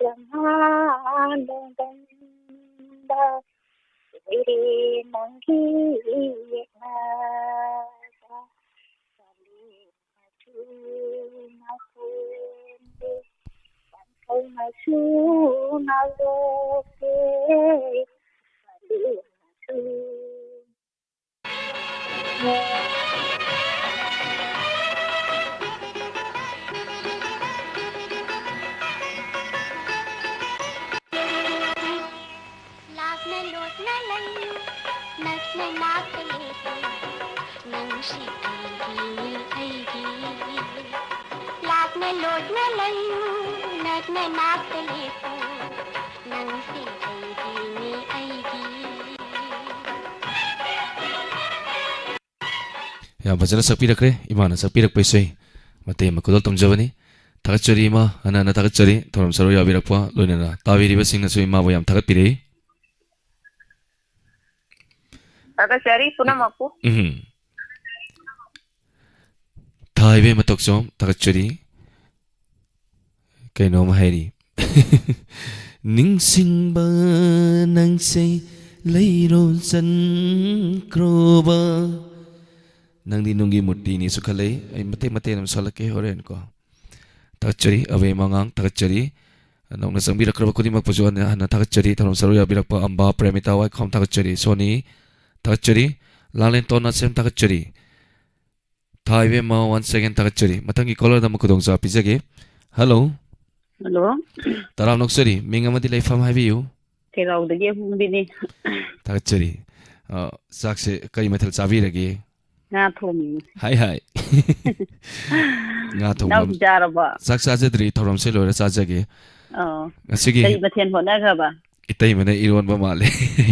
ब्रह्मांडंदा तेरे नंगी नागा ꯃꯍꯥꯛꯁꯨ ꯅꯥꯂꯣꯛꯀꯦ ꯑꯗꯨꯅꯁꯨ ꯂꯥꯞꯅ ꯂꯣꯠꯅ ꯂꯩꯌꯨ ꯅꯛꯅ ꯂꯥꯛꯀꯂꯦꯀꯣ ꯅꯪꯁꯤ ꯑꯩꯒꯤꯅꯤ ꯑꯩꯒꯤ ꯂꯥꯞꯅ ꯂꯣꯠꯅ ꯂꯩꯌꯨ ꯅꯛꯅ ꯂꯥꯛꯀꯂꯦꯀꯣ ꯅꯪꯁꯤ ꯑꯩꯒꯤꯅꯤ ꯑꯩꯒꯤ ꯌꯥꯝ ꯐꯖꯅ ꯁꯛꯄꯤꯔꯛꯈ꯭ꯔꯦ ꯏꯃꯥꯅ ꯁꯛꯄꯤꯔꯛꯄ ꯏꯁꯩ ꯃꯇꯦꯛ ꯑꯃ ꯈꯨꯗꯣꯜ ꯇꯝꯖꯕꯅꯤ ꯊꯥꯒꯠꯆꯔꯤ ꯏꯃꯥ ꯍꯟꯅ ꯊꯥꯒꯠꯆꯔꯤ ꯊꯧꯔꯝ ꯁꯔꯨꯛ ꯌꯥꯕꯤꯔꯛꯄ ꯂꯣꯏꯅꯅ ꯇꯥꯕꯤꯔꯤꯕꯁꯤꯡꯅꯁꯨ ꯏꯃꯥꯕꯨ ꯌꯥꯝ ꯊꯥꯒꯠꯄꯤꯔꯛꯏ ꯊꯥꯒꯠꯆꯔꯤ ꯄꯨꯝꯅꯃꯛꯄꯨ ꯊꯥꯏꯕꯦ ꯃꯇꯣꯛꯆꯣꯝ ꯊꯥꯒꯠꯆꯔꯤ ꯀꯩꯅꯣꯝ ꯍꯥꯏꯔꯤ ꯅꯤꯡꯁꯤꯡꯕ ꯅꯪꯁꯦ ꯂꯩꯔꯣ ꯆꯟꯈ꯭ꯔꯣꯕ ꯅꯪꯗꯤ ꯅꯨꯡꯒꯤ ꯃꯨꯔꯇꯤꯅꯤꯁꯨ ꯈꯜꯂꯛꯏ ꯑꯩ ꯃꯇꯦꯛ ꯑꯃ ꯁꯜꯂꯛꯀꯦ ꯍꯣꯔꯦꯟ ꯀꯣ ꯊꯥꯒꯠꯆꯔꯤ ꯑꯕꯦ ꯃꯉꯥꯡ ꯊꯥꯒꯠꯆꯔꯤ ꯅꯧꯅ ꯆꯪꯕꯤꯔꯛꯈ꯭ꯔꯕ ꯈꯨꯗꯤꯡꯃꯛꯄꯨꯁꯨ ꯍꯟꯅ ꯊꯥꯒꯠꯆꯔꯤ ꯊꯧꯔꯝ ꯁꯔꯨꯛ ꯌꯥꯕꯤꯔꯛꯄ ꯑꯝꯕꯥ ꯄ꯭ꯔꯦꯃꯤꯇꯥ ꯋꯥꯏꯈꯣꯝ ꯊꯥꯒꯠꯆꯔꯤ ꯁꯣꯅꯤ ꯊꯥꯒꯠꯆꯔꯤ ꯂꯥꯂꯦꯟꯇꯣꯟ ꯅꯥꯁꯦꯝ ꯊꯥꯒꯠꯆꯔꯤ ꯊꯥꯏꯕꯦꯝꯃ ꯋꯥꯟ ꯁꯦꯀꯦꯟ ꯊꯥꯒꯠꯆꯔꯤ ꯃꯊꯪꯒꯤ ꯀꯣꯂꯔꯗ ꯑꯃꯨꯛ ꯈꯨꯗꯣꯡꯆꯥꯕ ꯄꯤꯖꯒꯦ ꯍꯜꯂꯣ ꯍꯜꯂꯣ ꯇꯔꯥꯝ ꯅꯣꯛꯆꯔꯤ ꯃꯤꯡ ꯑꯃꯗꯤ ꯂꯩꯐꯝ ꯍꯥꯏꯕꯤꯌꯨ ꯆꯩꯔꯥꯎꯗꯒꯤ ꯑꯍꯨꯝꯕꯤꯅꯤ ꯊꯥꯒꯠꯆꯔꯤ ꯆꯥꯛꯁꯦ ꯀꯔꯤ ꯃꯊꯦꯜ ꯆꯥꯕꯤꯔꯒꯦ ꯉꯥ ꯊꯣꯡꯉꯤ ꯍꯥꯏ ꯍꯥꯏ ꯉꯥ ꯊꯣꯡꯕ ꯏꯅꯥꯎꯗꯤ ꯆꯥꯔꯕꯣ ꯆꯥꯛ ꯆꯥꯖꯗ꯭ꯔꯤ ꯊꯧꯔꯝꯁꯦ ꯂꯣꯏꯔ ꯆꯥꯖꯒꯦ ꯑꯣ ꯉꯁꯤꯒꯤ ꯀꯔꯤ ꯃꯊꯦꯜ ꯍꯣꯠꯅꯈ꯭ꯔꯕ ꯏꯇꯩꯃꯅ ꯏꯔꯣꯟꯕ ꯃꯥꯜꯂꯦ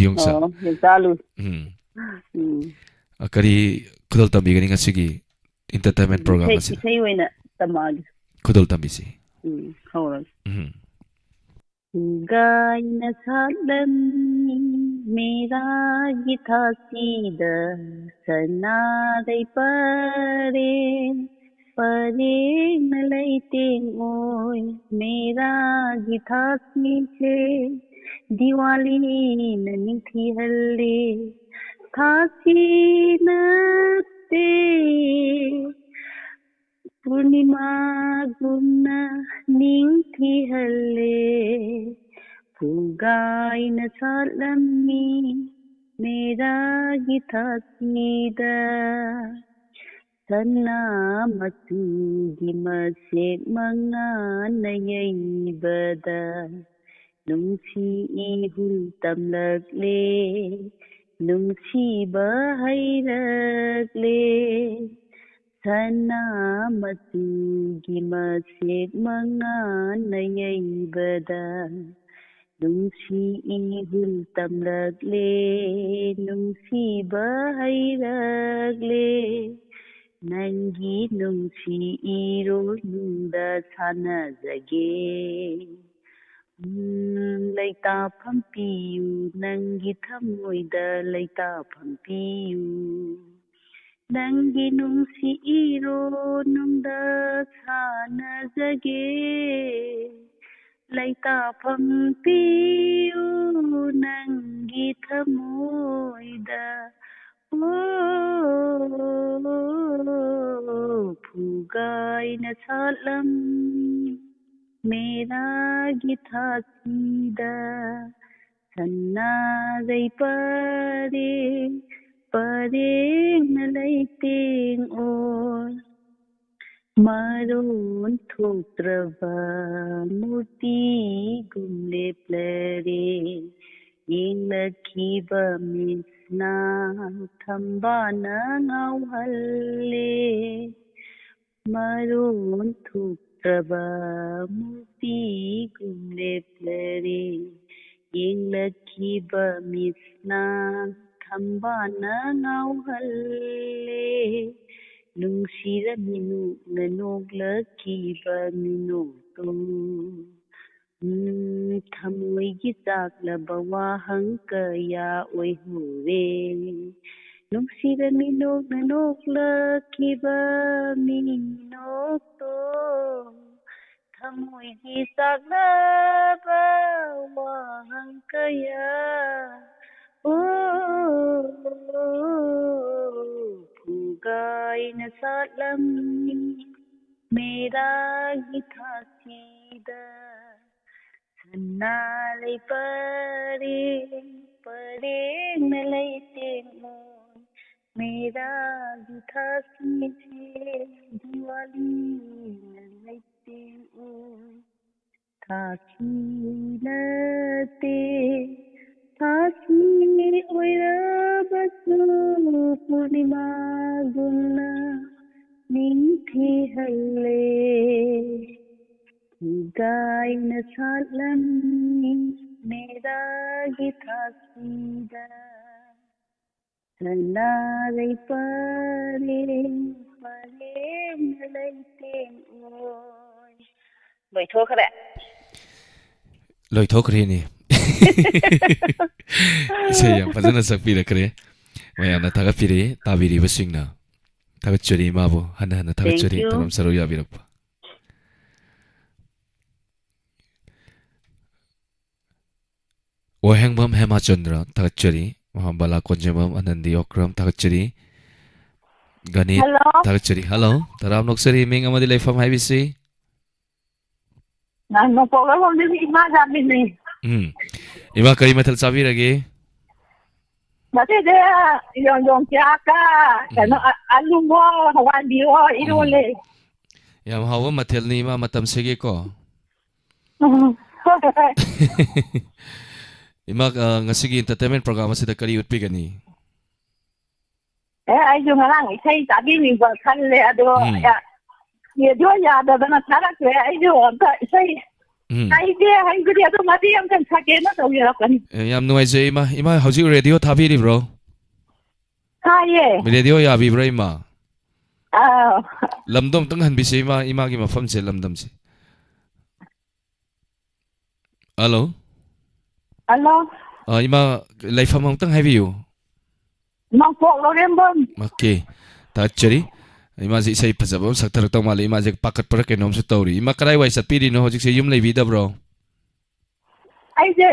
ꯌꯣꯡꯆꯥꯛ ꯑꯣ ꯌꯣꯡꯆꯥꯛ ꯎꯝ ꯀꯔꯤ ꯈꯨꯗꯣꯜ ꯇꯝꯕꯤꯒꯅꯤ ꯉꯁꯤꯒꯤ ꯏꯟꯇꯔꯇꯦꯟꯃꯦꯟ ꯄ꯭ꯔꯣꯒ꯭ꯔꯥꯝ ꯑꯁꯤꯗ ꯏꯁꯩ ꯑꯣꯏꯅ ꯇꯝꯃꯛꯑꯒꯦ ꯈꯨꯗꯣꯜ ꯇꯝꯕꯤꯁꯤ ꯍꯧꯔꯒꯦ ꯎꯝ गायन सालमी मेरा गीता सीद सनादै परे परे नलै तेंगोय मेरा गीता सीचे दिवाली ननिथि हल्ले थासी नते पूर्णिमा गुम्ना निंथि हल्ले फुगाइन सालमी मेरा गीता सीदा सन्ना मचुगी मसेक मंगान यैबदा नुंसी इहुल तमलकले नुंसीबा हैरकले सना मचुगी मसेक मंगान यैबदा नुंसी इहुल तमलकले नुंसीबा हैरकले नंगी नुंसी इरोनुंदा सानजगे लैताफम पियु नंगी थमोइदा लैताफम पियु नंगी नुंसी इरोनुंदा सानजगे लैताफम पियु नंगी थमोइदा फुगाइन सालम मेरा गीता सीदा सन्ना दै परे परे नलै तेंग ओर मरोन थोत्रबा मूर्ति गुमले प्लरे येंगलखिबा मिसना थंबाना ngauhalle मरोन थोत्रबा मूर्ति गुमले प्लरे येंगलखिबा मिसना थंबाना ngauhalle नुंसीरा मिनुकना नोगलखिबा मिनोक्तो थमोइगी चाकलबा वाहंग कया ओइहोरे नुंसीरा मिनुकना नोगलखिबा मिनोक्तो थमोइगी चाकलबा वाहंग कया फुगाइन सालमी मेरा Gita सीदा Nalay pareng na layting mo मेरा भी था सीधे दिवाली नलते ओ था कीनते था की ओया बसु पूर्णिमा गुन्ना निंथी हल्ले गाय न सालनी मेरा गीता सीधा Nalay pareng na layting oy. Bài thua các bạn. Loi thokre ni. Saya fazana sakpira kare. Mayana tagapire tabiri basingna. Tagachuri mabo hana tagachuri Thank you. taram saru yabirakpa. Wahengbam Hema Chandra tagachuri Mahambala Konjamam Anandi Okram tagachuri Ganit Hello. tagachuri. Hello. Taram noksari ming amadi laifam haibisi. Ano po ka kung hindi masabi ni. Ima kari matal sabi lagi. Kasi de yung tiyaka, ano alu mo, hawandi mo, inuli. Yam hawa matel ni ima matam sige ko. Ima nga sige entertainment program sida kari utpi gani. Ay yung lang, isa'y sabi ni Bakale, ado, yun yada na tarak, ay yung, isa'y, ay di, ado mati yung kan sakit na tawirapan. Yam nuay je ima hauji radio thabi ri bro. Haye. Radio ya bi bro ima. Ah, Lamdom tang han bisi ima gi mafam se lamdam se. Hello. alo, Ima laifam ang tang habi you. mangpok lo rin bon. Okay. Tagachuri. Ima ji sai phajabam saktar tong mali ima je pakat par ke nom su tawri. Ima karai wai sat piri no hojik se yum lei vida bro. Ay de,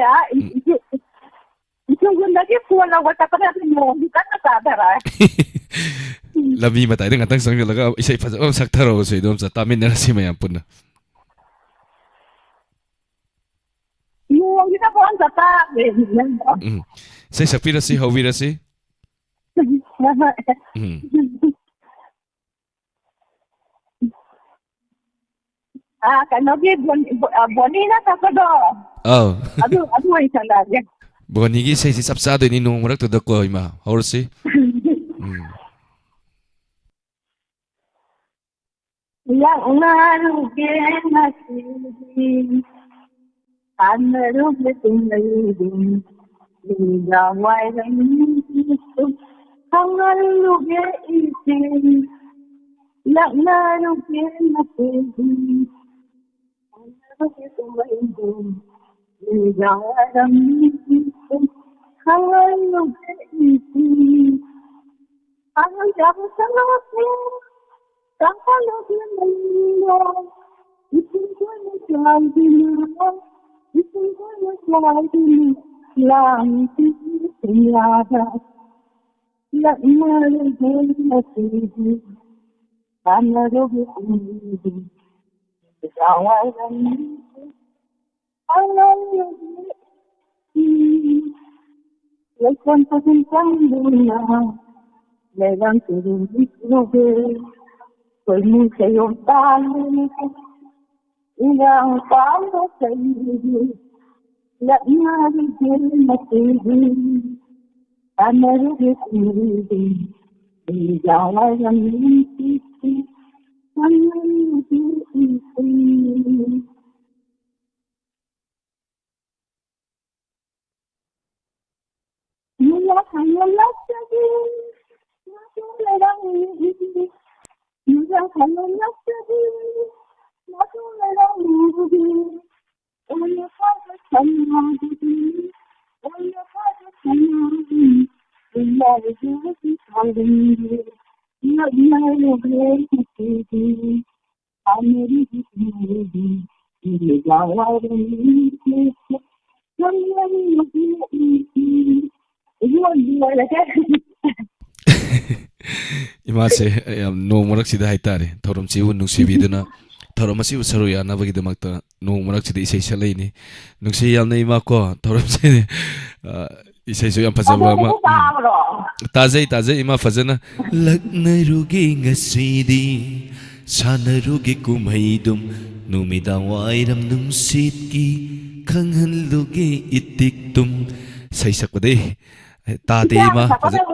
yung lagi po na wata pa natin mo, hindi ka nasadara. Labi matay ding atang sang laga isai phajabam saktar ro se dom sa tamin na si mayam pun. Yung hindi na po ang tata. Sai sapira si hovira si. Kanogi, bonina sa kodo. Oh. Ado ay salaga. Bonigi sai si sapsado ni nung marak to dako ima. Or si. Yang narugin na sili, narugin tumayin, ligaway ng ito, ang narugin isin, yang narugin na sili, narugin tumayin, ligaway ng ito, ang narugin isin, ang narugin sa natin. Kalau dia meninggal, itu hanya selama itu hanya selama tiada. Ya malu masih, karena roh ini berjalan. Allah ini, lekas pasang dunia, lelang turun roh. Tôi muốn thấy ông ta lên Yang tahu sendiri Laknya di mati Amal di sendiri Di jalan yang mimpi Amal di sendiri Ia hanya lagi Masih lerang ini Ia hanya lagi Masih lerang ini Oleh pada sendiri Oleh pada sendiri Ia jadi sendiri Ia lebih sendiri Amal di sendiri Di jalan ini Imase no morak sida haitare thorom chi un nusi biduna ꯊꯧꯔꯝ ꯑꯁꯤꯕꯨ ꯁꯔꯨꯛ ꯌꯥꯅꯕꯒꯤꯗꯃꯛꯇ ꯅꯣꯡ ꯃꯔꯛꯁꯤꯗ ꯏꯁꯩ ꯁꯛꯂꯛꯏꯅꯤ. ꯅꯨꯡꯁꯤ ꯌꯥꯝꯅ ꯏꯃꯥ ꯀꯣ ꯊꯧꯔꯝꯁꯤ ꯏꯁꯩꯁꯨ ꯌꯥꯝ ꯐꯖꯕ ꯑꯃ. ꯇꯥꯕ꯭ꯔꯣ? ꯇꯥꯖꯩ ꯏꯃꯥ ꯐꯖꯅ. ꯂꯛꯅꯔꯨꯒꯦ ꯉꯁꯤꯗꯤ ꯁꯥꯟꯅꯔꯨꯒꯦ ꯀꯨꯝꯍꯩꯗꯨꯝ ꯅꯨꯃꯤꯗꯥꯡ ꯋꯥꯏꯔꯝ ꯅꯨꯡꯁꯤꯠꯀꯤ ꯈꯪꯍꯜꯂꯨꯒꯦ ꯏꯇꯤꯛꯇꯨꯝ. ꯏꯁꯩ ꯁꯛꯄꯗꯩ ꯇꯥꯗꯦ ꯏꯃꯥ ꯐꯖꯅ.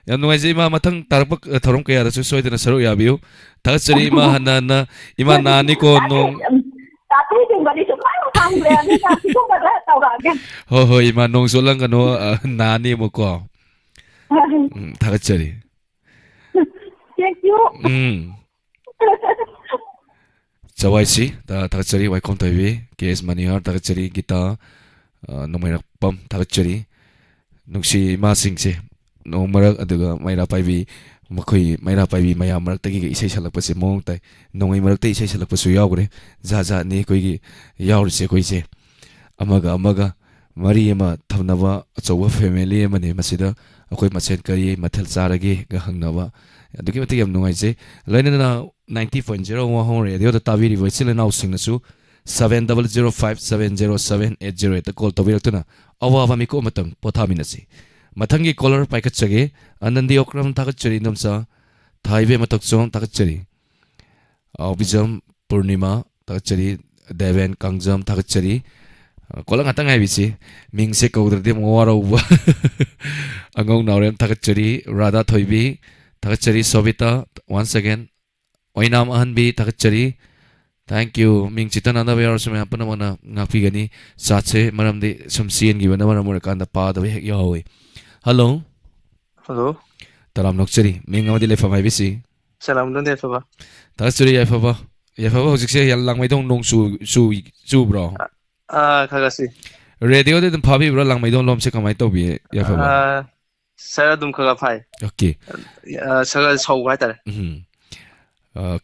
ꯌꯥꯝ ꯅꯨꯡꯉꯥꯏꯖꯩ ꯏꯃꯥ. ꯃꯊꯪ ꯇꯥꯔꯛꯄ ꯊꯧꯔꯝ ꯀꯌꯥꯗꯁꯨ ꯁꯣꯏꯗꯅ ꯁꯔꯨꯛ ꯌꯥꯕꯤꯌꯨ. ꯊꯥꯒꯠꯆꯔꯤ ꯏꯃꯥ ꯍꯟꯅ ꯏꯃꯥ ꯅꯥꯅꯤꯀꯣ ꯅꯣꯡ. ꯍꯣꯏ ꯏꯃꯥ ꯅꯣꯡ ꯆꯣꯠꯂꯝꯒꯅꯣ ꯅꯥꯅꯤ ꯑꯃꯨꯛꯀꯣ. ꯊꯥꯒꯠꯆꯔꯤ. ꯆꯋꯥꯏꯁꯤ ꯊꯥꯒꯠꯆꯔꯤ. ꯋꯥꯏꯈꯣꯝ ꯊꯣꯏꯕꯤ, ꯀꯦ.ꯑꯦꯁ. ꯃꯅꯤꯍꯥꯔ ꯊꯥꯒꯠꯆꯔꯤ. ꯒꯤꯇꯥ ꯅꯣꯡꯃꯩꯔꯥꯛꯄꯝ ꯊꯥꯒꯠꯆꯔꯤ. ꯅꯨꯡꯁꯤ ꯏꯃꯥꯁꯤꯡꯁꯦ ꯅꯣꯡ ꯃꯔꯛ ꯑꯗꯨꯒ ꯃꯩꯔꯥ ꯄꯥꯏꯕꯤ, ꯃꯈꯣꯏ ꯃꯩꯔꯥ ꯄꯥꯏꯕꯤ ꯃꯌꯥꯝ ꯃꯔꯛꯇꯒꯤ ꯏꯁꯩ ꯁꯛꯂꯛꯄꯁꯦ ꯃꯑꯣꯡ ꯇꯥꯏ. ꯅꯣꯡꯃꯩ ꯃꯔꯛꯇ ꯏꯁꯩ ꯁꯛꯂꯛꯄꯁꯨ ꯌꯥꯎꯈ꯭ꯔꯦ. ꯖꯥꯠ ꯖꯥꯠꯅꯤ ꯑꯩꯈꯣꯏꯒꯤ ꯌꯥꯎꯔꯤꯁꯦ. ꯑꯩꯈꯣꯏꯁꯦ ꯑꯃꯒ ꯃꯔꯤ ꯑꯃ ꯊꯝꯅꯕ ꯑꯆꯧꯕ ꯐꯦꯃꯤꯂꯤ ꯑꯃꯅꯤ. ꯃꯁꯤꯗ ꯑꯩꯈꯣꯏ ꯃꯁꯦꯟ ꯀꯔꯤ ꯃꯊꯦꯜ ꯆꯥꯔꯒꯦꯒ ꯍꯪꯅꯕ ꯑꯗꯨꯛꯀꯤ ꯃꯇꯤꯛ ꯌꯥꯝ ꯅꯨꯡꯉꯥꯏꯖꯩ. ꯂꯣꯏꯅꯅ 90.0 ꯋꯥꯍꯣꯡ ꯔꯦꯗꯤꯑꯣꯗ ꯇꯥꯕꯤꯔꯤꯕ ꯏꯆꯤꯜ ꯏꯅꯥꯎꯁꯤꯡꯅꯁꯨ 7005707808ꯗ ꯀꯣꯜ ꯇꯧꯕꯤꯔꯛꯇꯨꯅ ꯑꯋꯥꯕ ꯃꯤꯀꯨꯞ ꯑꯃꯇꯪ ꯄꯣꯊꯥꯃꯤꯟꯅꯁꯤ. ꯃꯊꯪꯒꯤ ꯀꯣꯂꯔ ꯄꯥꯏꯈꯠꯆꯒꯦ. ꯑꯅꯟꯗꯤ ꯑꯣꯀ꯭ꯔꯝ ꯊꯥꯒꯠꯆꯔꯤ. ꯏꯟꯗꯣꯝꯆꯥ ꯊꯥꯏꯕꯦ ꯃꯇꯛꯆꯣꯡ ꯊꯥꯒꯠꯆꯔꯤ. ꯑꯥꯎꯕꯤꯖꯝ ꯄꯨꯔꯅꯤꯃꯥ ꯊꯥꯒꯠꯆꯔꯤ. ꯗꯦꯕꯦꯟ ꯀꯥꯡꯖꯝ ꯊꯥꯒꯠꯆꯔꯤ. ꯀꯣꯂꯔ ꯉꯥꯛꯇꯪ ꯉꯥꯏꯕꯤꯁꯤ. ꯃꯤꯡꯁꯦ ꯀꯧꯗ꯭ꯔꯗꯤ ꯑꯃꯨꯛ ꯋꯥꯔꯧꯕ. ꯑꯉꯧ ꯅꯥꯎꯔꯦꯝ ꯊꯥꯒꯠꯆꯔꯤ. ꯔꯥꯙꯥ ꯊꯣꯏꯕꯤ ꯊꯥꯒꯠꯆꯔꯤ. ꯁꯣꯕꯤꯇꯥ ꯋꯥꯟꯁ ꯑꯒꯦꯟ. ꯑꯣꯏꯅꯥꯝ ꯑꯍꯟꯕꯤ ꯊꯥꯒꯠꯆꯔꯤ. Thank you. ꯃꯤꯡ ꯆꯤꯠꯇꯅꯗꯕ ꯌꯥꯎꯔꯁꯨ ꯃꯌꯥꯝ ꯄꯨꯝꯅꯃꯛꯅ ꯉꯥꯛꯄꯤꯒꯅꯤ. ꯆꯥꯠꯁꯦ ꯃꯔꯝꯗꯤ ꯁꯨꯝ ꯆꯦꯟꯈꯤꯕꯅ ꯃꯔꯝ ꯑꯣꯏꯔꯀꯥꯟꯗ ꯄꯥꯗꯕ ꯍꯦꯛ ꯌꯥꯎꯏ. ꯍꯜꯂꯣ. ꯍꯜꯂꯣ. ꯇꯔꯥꯝ ꯅꯣꯛꯆꯔꯤ. ꯃꯤꯡ ꯑꯃꯗꯤ ꯂꯩꯐꯝ ꯍꯥꯏꯕꯤꯁꯤ. ꯁꯂꯥꯝꯗꯣꯟ ꯌꯥꯏꯐꯕ. ꯊꯥꯒꯠꯆꯔꯤ ꯌꯥꯏꯐꯕ. ꯌꯥꯏꯐꯕ ꯍꯧꯖꯤꯛꯁꯦ ꯂꯥꯡꯃꯩꯗꯣꯡ ꯅꯣꯡ ꯆꯨꯕ꯭ꯔꯣ? ꯈꯒꯁꯤ. ꯔꯦꯗꯤꯑꯣꯗꯤ ꯑꯗꯨꯝ ꯐꯥꯕꯤꯕ꯭ꯔꯥ ꯂꯥꯡꯃꯩꯗꯣꯡ ꯂꯣꯝꯁꯦ ꯀꯃꯥꯏꯅ ꯇꯧꯕꯤ ꯌꯥꯏꯐꯕ? ꯁꯔ ꯑꯗꯨꯝ ꯈꯒ ꯐꯥꯏ. ꯑꯣꯀꯦ. ꯁꯔ ꯁꯧꯕ ꯍꯥꯏꯇꯥꯔꯦ.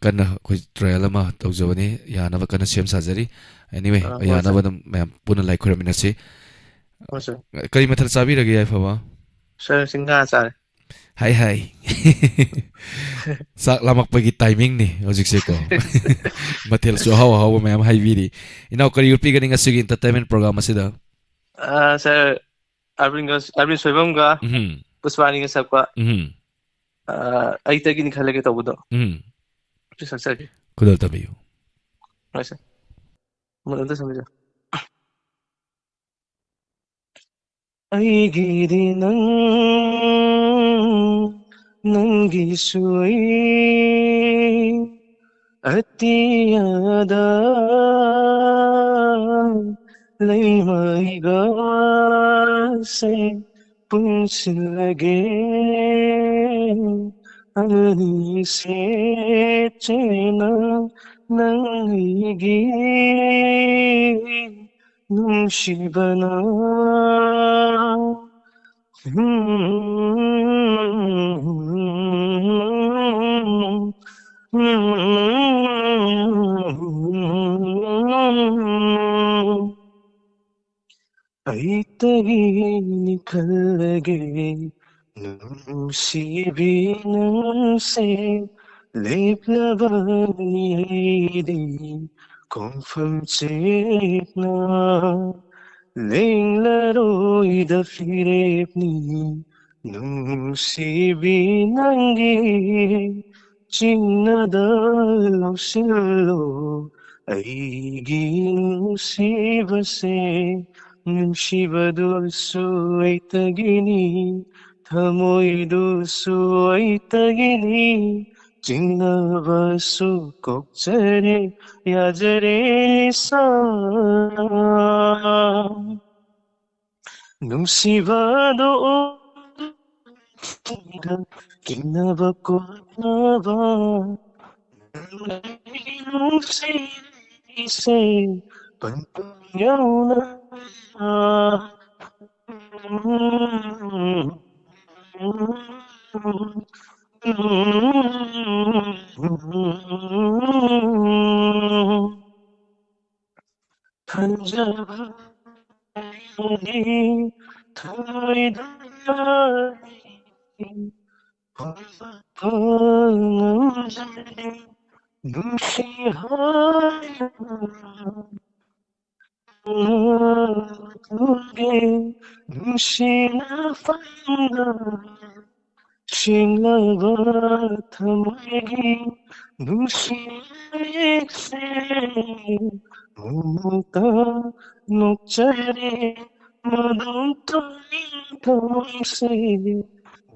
ꯀꯟꯅ ꯑꯩꯈꯣই ꯇ꯭ꯔꯥꯌꯦꯜ ꯑꯃ ꯇꯧꯖꯕꯅꯤ. ꯌꯥꯅꯕ ꯀꯟꯅ ꯁꯦꯝ ꯁꯥꯖꯔꯤ. ꯑꯦꯅꯤꯋꯦ ꯍꯣꯏ ꯌꯥꯅꯕ ꯁꯔ. ꯑꯗꯨꯝ ꯃꯌꯥꯝ ꯄꯨꯟꯅ ꯂꯥꯏ ꯈꯣꯏꯔꯝꯃꯤꯟꯅꯁꯤ. ꯍꯣꯏ ꯁꯔ. ꯀꯔꯤ ꯃꯊꯦꯜ ꯆꯥꯕꯤꯔꯒꯦ ꯌꯥꯏꯐꯕ? ꯁꯔ ꯉꯥ ꯆꯥꯔꯦ. ꯍꯥꯏ. ꯆꯥꯛ ꯂꯥꯝꯃꯛꯄꯒꯤ ꯇꯥꯏꯃꯤꯡꯅꯤ ꯍꯧꯖꯤꯛꯁꯦꯀꯣ. ꯃꯊꯦꯜꯁꯨ ꯑꯍꯥꯎꯕ ꯃꯌꯥꯝ ꯍꯥꯏꯕꯤꯔꯤ. ꯏꯅꯥꯎ ꯀꯔꯤ ꯎꯠꯄꯤꯒꯅꯤ ꯉꯁꯤꯒꯤ ꯏꯟꯇꯔꯇꯦꯟꯃꯦꯟ ꯄ꯭ꯔꯣꯒ꯭ꯔꯥꯝ ꯑꯁꯤꯗ? ꯁꯔ ꯑꯔꯕꯤꯟ ꯁꯣꯏꯕꯝꯒ ꯄꯨꯁꯄꯥꯅꯤꯒ ꯁꯛꯄ ꯑꯩꯇꯒꯤꯅꯤ ꯈꯜꯂꯒꯦ ꯇꯧꯕꯗꯣ ꯁꯛꯆꯒꯦ. ꯈꯨꯗꯣꯜ ꯇꯝꯕꯤꯌꯨ. ꯍꯣꯏ ꯁꯔ. ꯃꯨꯠ ꯑꯝꯇ ꯁꯝꯕꯤꯌꯨ. ꯑꯩꯒꯤꯗꯤ ꯅꯪꯒꯤꯁꯨ ꯑꯩ ꯑꯇꯤꯌꯥꯗ ꯂꯩꯃꯩꯒꯁꯦ ꯄꯨꯟꯁꯤꯜꯂꯒꯦ ꯑꯅꯤꯁꯦ ꯆꯦꯅ ꯅꯪ ꯑꯩꯒꯤ ꯅꯨꯡꯁꯤꯕꯅ ꯑꯩꯇꯒꯤꯅꯤ ꯈꯜꯂꯒꯦ ꯅꯨꯡꯁꯤꯕꯤ ꯅꯪꯁꯦ ꯂꯦꯞꯂꯕꯅꯤ ꯑꯩꯗꯤ ꯈꯣꯡꯐꯝ ꯆꯦꯛꯅ ꯂꯦꯡꯂꯔꯣꯏꯗ ꯐꯤꯔꯦꯞꯅꯤ ꯅꯨꯡꯁꯤꯕꯤ ꯅꯪꯒꯤ ꯆꯤꯡꯅꯗ ꯂꯧꯁꯤꯜꯂꯣ ꯑꯩꯒꯤ ꯅꯨꯡꯁꯤꯕꯁꯦ ꯅꯨꯡꯁꯤꯕꯗꯨꯁꯨ ꯑꯩꯇꯒꯤꯅꯤ ꯊꯃꯣꯏꯗꯨꯁꯨ ꯑꯩꯇꯒꯤꯅꯤ ꯆꯤꯡꯅꯕꯁꯨ ꯀꯣꯛꯆꯔꯦ ꯌꯥꯖꯔꯦ ꯏꯁꯥꯅ ꯅꯨꯡꯁꯤꯕꯗꯣ ꯀꯤꯅꯕ ꯀꯣꯠꯅꯕ ꯅꯨꯡꯁꯤꯁꯦ ꯄꯟꯊꯨꯡ ꯌꯧꯅ ꯈꯟꯖꯕ ꯊꯃꯣꯏꯗ Nushina fanga Shinglava thamoigi Nushiyekse Mumuta nukchare Madhutani thamse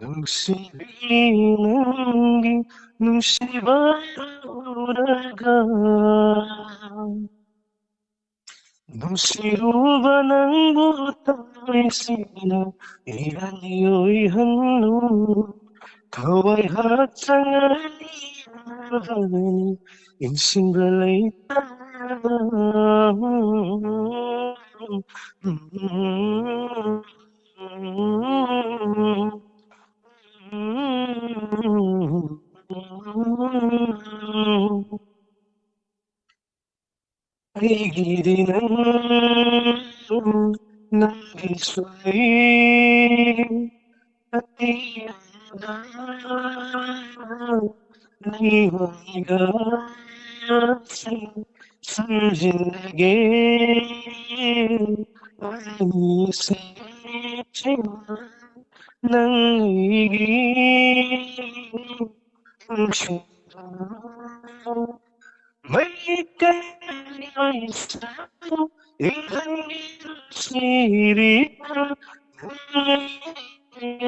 Nushirinangi Nushivaraga Nusiruba ng butay sila Ilanyo'y hanu Kaway hatsangan Insimbalay ay girinang nagisway at iyanda naiwagasi sa zindagi ay isipin ng higit siya may kaya sa'yo ilang sirita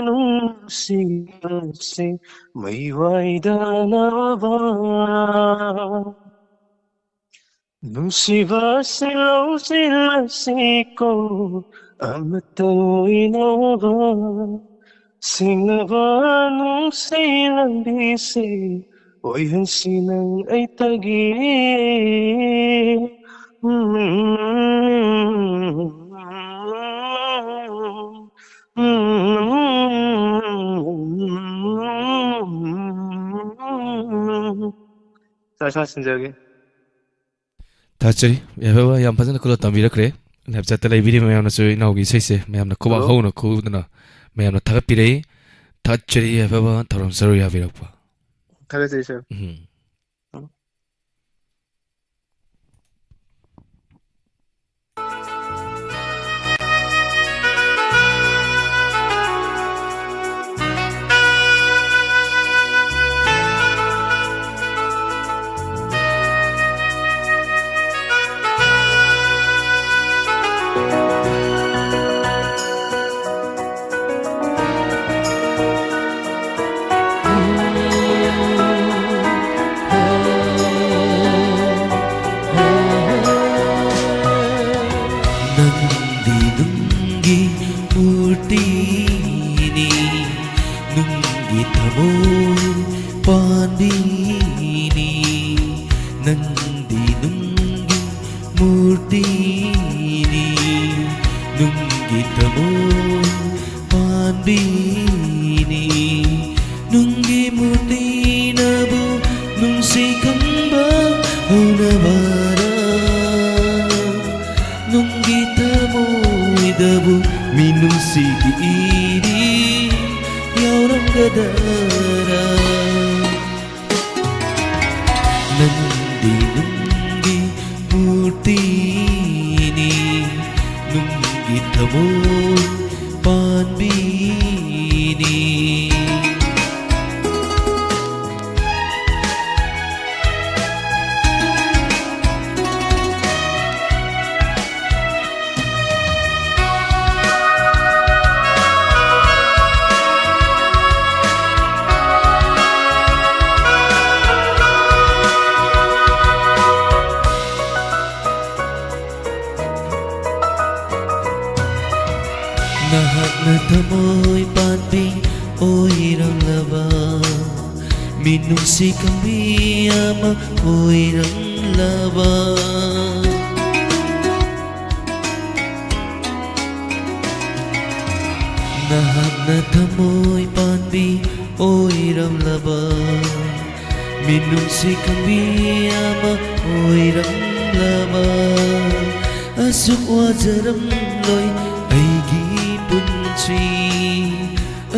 nung sigasi may wayda na ba nung siba silaw sila siko amato'y na ba sinaba nung silang bisi Oy hansinang ay tagi 잘하셨습니다 여기 다짜리 야바바 얌 파전 콜라 담비라 그래 랩자 때라 비디 매암나 소이 나오기 세세 매암나 코바 하우나 코우드나 매암나 타가피레 다짜리 야바바 더럼 서로 야비락바 가게에서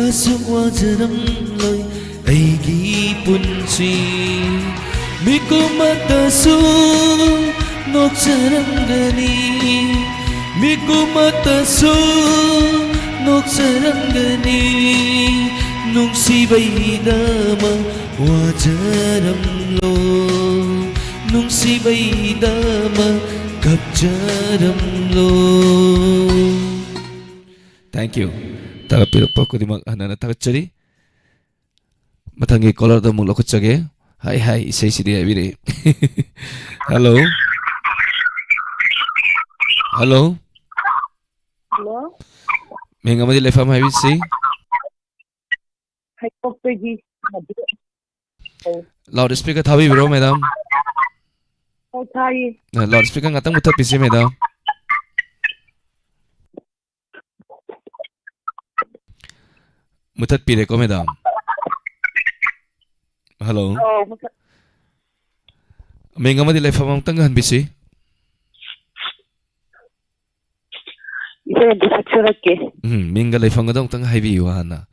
ꯑꯁꯨꯛ ꯋꯥꯖꯔꯝꯂꯣꯏ ꯑꯩꯒꯤ ꯄꯨꯟꯁꯤ ꯃꯤꯀꯨꯞ ꯑꯃꯇꯁꯨ ꯅꯣꯛꯆꯔꯝꯒꯅꯤ ꯃꯤꯀꯨꯞ ꯑꯃꯇꯁꯨ ꯅꯣꯛꯆꯔꯝꯒꯅꯤ ꯅꯨꯡꯁꯤꯕꯩꯗꯃꯛ 와자람로 뭉시바이다마 갑자람로 Thank you. Tagapirok ko di mag-ana tagachari. Matangi color da mong lokot sage. Hi hi, isay si dia bire. Hello. Hello. Hello? May nga madilay fam hawi si. Hay Pegi. Loudspeaker thawi biro madam. Oh, Thai. Loudspeaker ngatang mutat pisi madam. Mutat pire ko madam. Hello. Oh, May nga madilay fam ang tanggahan bisi. isa yung disaksurat ke. May nga fam nga daw tang highway wahana.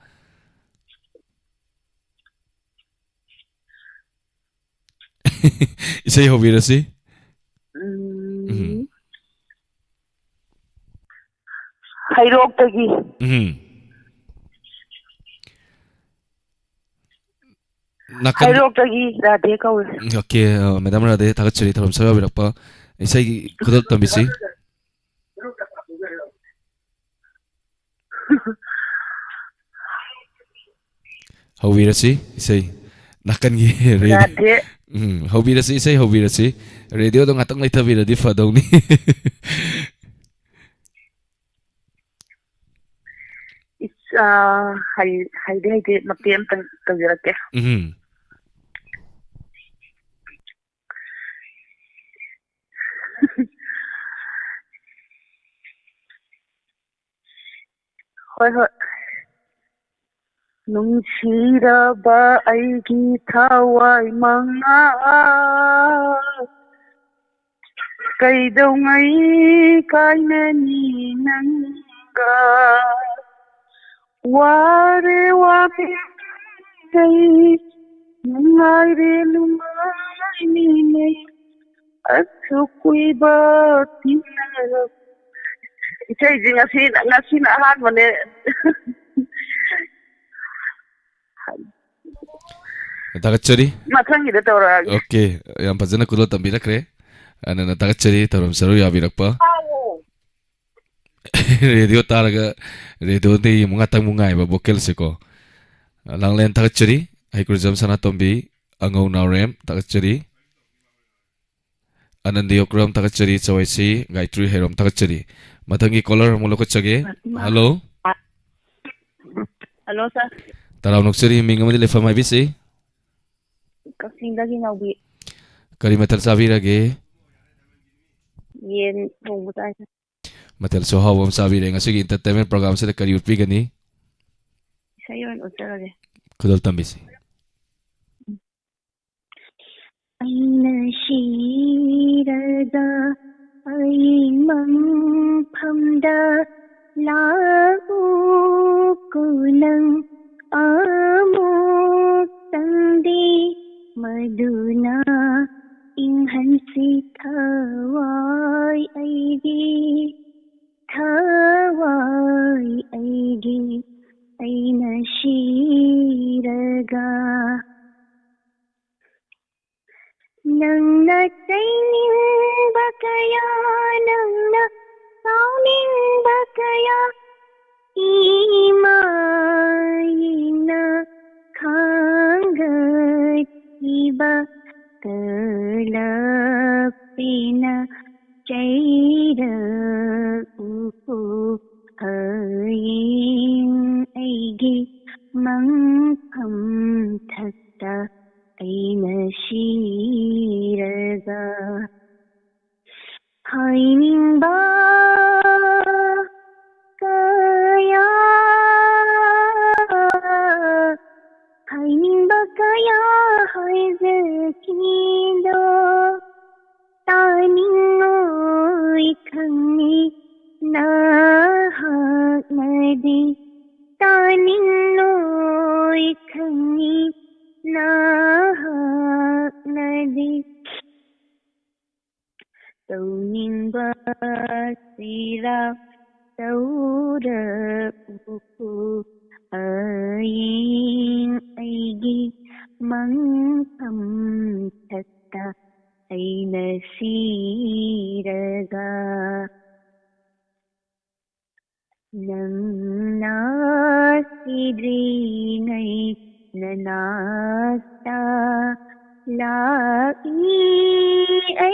Isay hobi na si? Hayrok tagi. Hayrok tagi Radhe kaul. Okay, Madam Radhe, tagachari tharam sarwa birakpa. Isay kudal tambisi. Hobi na si? Isay nakan gi Radhe. Hobi na si isay hobi na si. Radio dong atang laita bira di fa daw ni. Hayde mapiem tagirak ke. Hoi. Nungsiraba aigi thawai manga kaidongai kainani nanga ware wame kai nungaire nungai ne atsukuiba tinara Ichay ngasi na ahanmo ne Tagachari? Matang ida tawra. Okay, yang pazana kulo tambirak re. Ana na tagachari taram saru yabirak pa. Radio taraga radio de mungatang mungai ba bokel siko. Langlen tagachari ay kurjam sana tombi angau naurem tagachari. Anandi okram tagachari chawaisi gaitri herom tagachari. Matangi caller muloko chage. Hello. Hello sir. Taraw noksari mingamadi lefa mai bisi. Kasing lagi naubi. Kari matal sabi lagi. Yen thong butai. Matal so hawam sabi lagi. Sige entertainment program sa kari utpi gani. Sayon utarage. Kudal tambisi. Aina shirada aimang phamda lau kunang amok tangdi maduna inghansi thawai aigi aina shiraga nang na taining bakaya nang na sauning bakaya imayina khangat iba terlapina caira upu aying aigi mangpam thakta aina shiraga haining ba kaya haizakindo taning oi khangni na hak nadi taning खंगी नाहनदी तौनिंबा सिरा तौरबु अयिं अयिगी मंफम थत्ता अयिना सिरगा नंगना सिद्रिंगै ननास्ता लाई ऐ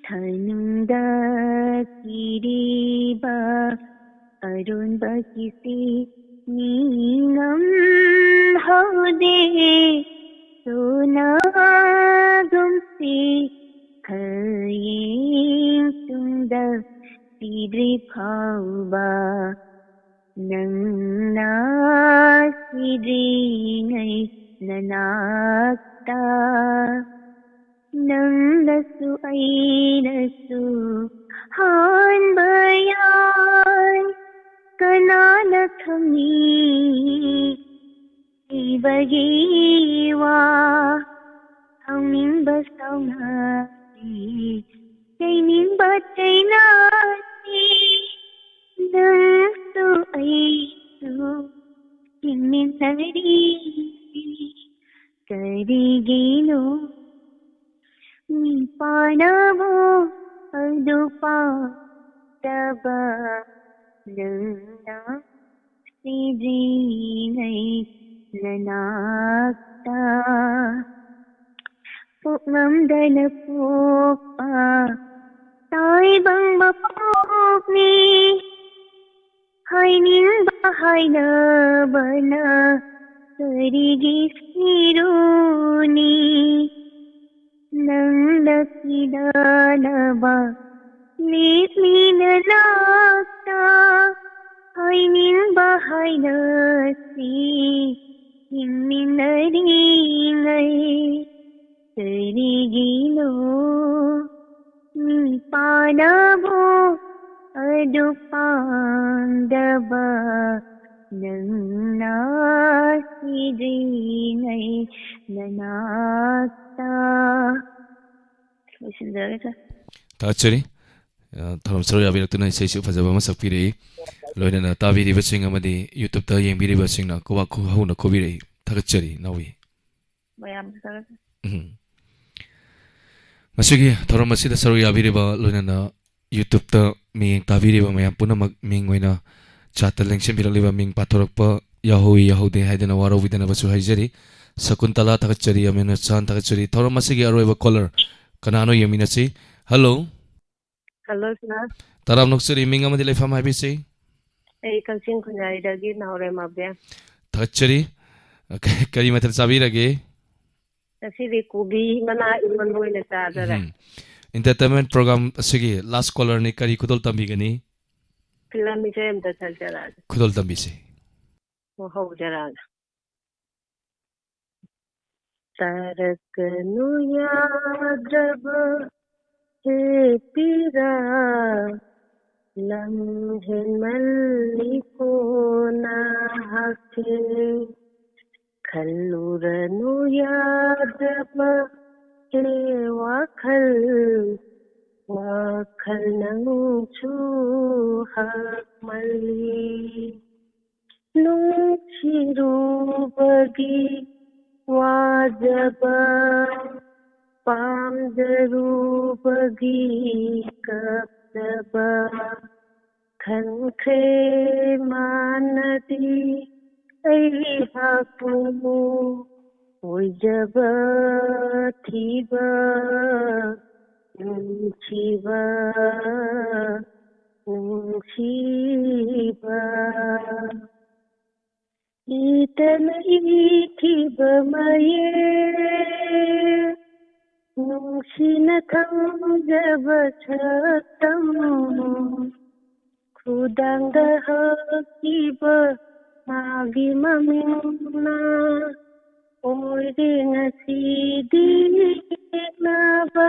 थनुंदा किरीबा अरुण किसी नींगम होदे सोना गुमसी खयिं तुंदा सिद्रि फाउबा नंगना सिद्रिंगै ननास्ता नंदसु ऐनसु हानबयाय कनान खमी इबगीवा हमिंग बसौनासी कैनिंग बचैनासी नंसु ऐसु किमिनरी करिगिनो mi panamo adupa taba nana sidringai nanakta pukmam dana pukpa tai bang bapukni hainin bahaina bana sarigi siruni Nangdakidanaba Litlinalakta Hainin bahaynasi Himminaringay Sarigino Mipanabo Adupandaba Nangnasidringay Nanakta Tachari Tharam Saraya Virakuna Seshu Fazabama Sapiri Loina Tavi Rivasing Amadi YouTube Ta Yang Biri Basing Kowaku Huna Kobiri Takachari Nawi Masigi Tharamasi Saraya Viriba Loina YouTube Ta Ming Taviriba Mayam Punamak Ming Wina Chata Lengshin Viraliva Ming Patorapa Yahui Yahudi Haidana Waro Vidana Basu Haijari Sakuntala Takachari Amina Chan Takachari Tharamasi Arroeva Color Kanano Yaminasi Hello Hello sir Taram Nuksari Ming Amadi Lefam Habisi Kalsin Kunari Dagi Naure Mabia Takachari Karimatar Sabirage Sidi Kubi Mana Imanwina Tadara Entertainment program Sigi last caller ni Kari Kudol Tambigani Kilometer the Tajara Kudol Tambisi Ho Jarag Tarak Nuya Drab He Pira Lamhen Malikona Hake Kallura Nuya Drab He Wakal Wakal Nangchu Hakmali Nuchiru Bagi Wajaba Pamdaru Bagi Kapdaba Khankhe Manati Aihaku Ujaba Thiba Nunchiba Nunchiba Itan ikibamaye Nungsinatham jabachatam Kudanga hakiba Magi mamina Oiringa sidi naba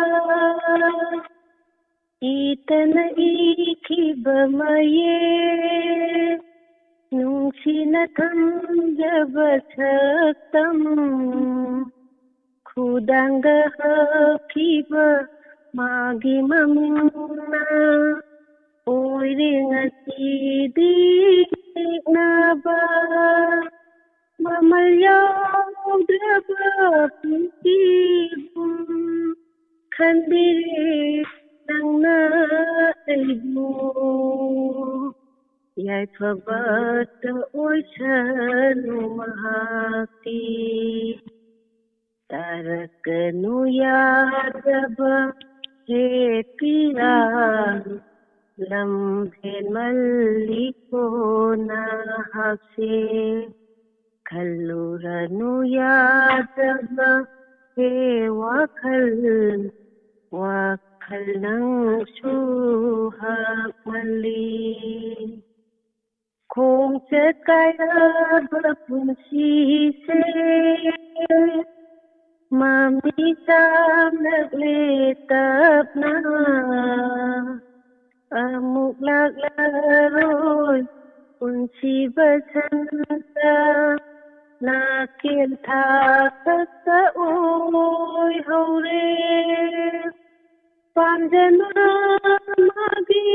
Itan ikibamaye ꯅꯨꯡꯁꯤꯅ ꯊꯝꯖꯕ ꯁꯛꯇꯝ ꯈꯨꯗꯥꯡꯗ ꯍꯛꯈꯤꯕ ꯃꯥꯒꯤ ꯃꯃꯤꯡꯅ ꯑꯣꯏꯔꯦ ꯉꯁꯤꯗꯤ ꯌꯦꯛꯅꯕ ꯃꯃꯜ ꯌꯥꯎꯗ꯭ꯔꯕ ꯄꯨꯟꯁꯤꯕꯨ ꯈꯟꯕꯤꯔꯦ ꯅꯪꯅ ꯑꯩꯕꯨ ꯌꯥꯏꯐꯕꯇ ꯑꯣꯏꯁꯅꯨ ꯃꯍꯥꯛꯇꯤ ꯇꯥꯔꯛꯀꯅꯨ ꯌꯥꯗꯕ ꯍꯦꯛꯄꯤꯔꯥꯡ ꯂꯝ ꯍꯦꯟꯃꯜꯂꯤꯀꯣ ꯅꯍꯥꯛꯁꯦ ꯈꯜꯂꯨꯔꯅꯨ ꯌꯥꯗꯕ ꯍꯦ ꯋꯥꯈꯜ ꯅꯪꯁꯨ ꯍꯛꯃꯜꯂꯤ ꯈꯣꯡꯆꯠ ꯀꯥꯏꯔꯕ ꯄꯨꯟꯁꯤꯁꯦ ꯃꯃꯤ ꯇꯥꯝꯂꯛꯂꯦ ꯇꯞꯅ ꯑꯃꯨꯛ ꯂꯥꯛꯂꯔꯣꯏ ꯄꯨꯟꯁꯤꯕ ꯁꯟꯗ ꯅꯥꯀꯦꯟ ꯊꯥ ꯈꯛꯇ ꯑꯣꯏꯍꯧꯔꯦ ꯄꯥꯝꯖꯅ ꯃꯥꯒꯤ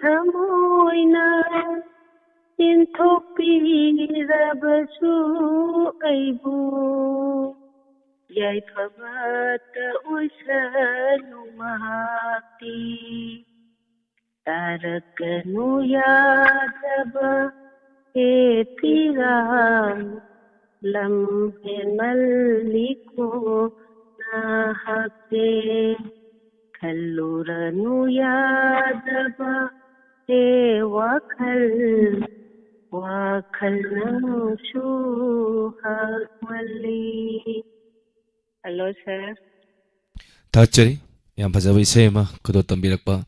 ꯊꯃꯣꯏꯅ ꯏꯟꯊꯣꯛꯄꯤꯔꯕꯁꯨ ꯑꯩꯕꯨ ꯌꯥꯏꯐꯕꯇ ꯑꯣꯏꯁꯅꯨ ꯃꯍꯥꯛꯇꯤ ꯇꯥꯔꯛꯀꯅꯨ ꯌꯥꯗꯕ ꯍꯦꯛꯄꯤꯔꯥꯡ ꯂꯝ ꯍꯦꯟꯃꯜꯂꯤꯀꯣ ꯅꯍꯥꯛꯁꯦ ꯈꯜꯂꯨꯔꯅꯨ ꯌꯥꯗꯕ ꯍꯦ ꯋꯥꯈꯜ ꯅꯪꯁꯨ ꯍꯛꯃꯜꯂꯤ. Hello, sir. ꯊꯥꯒꯠꯆꯔꯤ ꯌꯥꯝ ꯐꯖꯕ ꯏꯁꯩ ꯑꯃ ꯈꯨꯗꯣꯜ ꯇꯝꯕꯤꯔꯛꯄ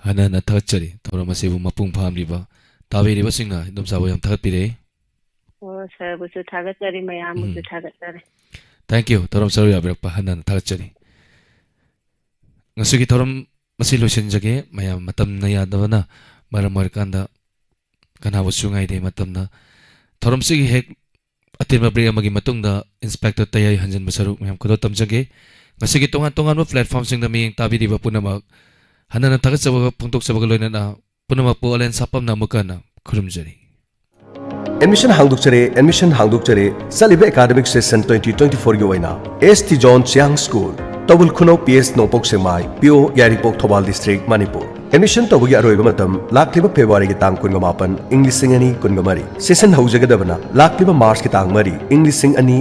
ꯍꯟꯅ ꯊꯥꯒꯠꯆꯔꯤ ꯊꯧꯔꯝ ꯑꯁꯤꯕꯨ ꯃꯄꯨꯡ ꯐꯥꯍꯟꯕꯤꯕ ꯇꯥꯕꯤꯔꯤꯕꯁꯤꯡꯅ ꯏꯗꯣꯝꯆꯥꯕꯨ ꯌꯥꯝ ꯊꯥꯒꯠꯄꯤꯔꯛꯏ. Oh, sirbusu thagatsari mayambusu thagatsari. Thank you ꯊꯧꯔꯝ ꯁꯔꯨꯛ ꯌꯥꯕꯤꯔꯛꯄ ꯍꯟꯅ ꯊꯥꯒꯠꯆꯔꯤ. ꯉꯁꯤꯒꯤ ꯊꯧꯔꯝ ꯃꯁꯤ ꯂꯣꯏꯁꯤꯟꯖꯒꯦ. ꯃꯌꯥꯝ ꯃꯇꯝꯅ ꯌꯥꯗꯕꯅ ꯃꯔꯝ ꯑꯣꯏꯔꯀꯥꯟꯗ ꯀꯅꯥꯕꯨꯁꯨ ꯉꯥꯏꯗꯦ ꯃꯇꯝꯅ ꯊꯧꯔꯝꯁꯤꯒꯤ ꯍꯦꯛ ꯑꯇꯦꯟꯕ ꯕ꯭ꯔꯦꯛ ꯑꯃꯒꯤ ꯃꯇꯨꯡꯗ ꯏꯟꯁꯄꯦꯛꯇꯔ ꯇꯌꯥꯏ ꯍꯟꯖꯤꯟꯕ ꯁꯔꯨꯛ ꯃꯌꯥꯝ ꯈꯨꯗꯣꯜ ꯇꯝꯖꯒꯦ. ꯉꯁꯤꯒꯤ ꯇꯣꯉꯥꯟ ꯇꯣꯉꯥꯟꯕ ꯄ꯭ꯂꯦꯠꯐꯣꯔꯝꯁꯤꯡꯗ ꯃꯤꯠꯌꯦꯡ ꯇꯥꯕꯤꯔꯤꯕ ꯄꯨꯝꯅꯃꯛ ꯍꯟꯅ ꯊꯥꯒꯠꯆꯕ ꯐꯣꯡꯗꯣꯛꯆꯕꯒ ꯂꯣꯏꯅꯅ ꯄꯨꯝꯅꯃꯛꯄꯨ ꯑꯂꯦꯟ ꯁꯥꯄꯝꯅ ꯑꯃꯨꯛꯀ ꯍꯟꯅ ꯈꯨꯔꯨꯝꯖꯔꯤ. Admission handukchare Saliba academic session 2024 yoina ST John Chiang School Tobul Khuno PS Nopok Semai PO Yaripok Thobal District Manipur. Admission tawagi aroiba matam lakliba February ki tang 18 English sing ani 13 session haujagadabana lakliba March ki tang 3 English sing ani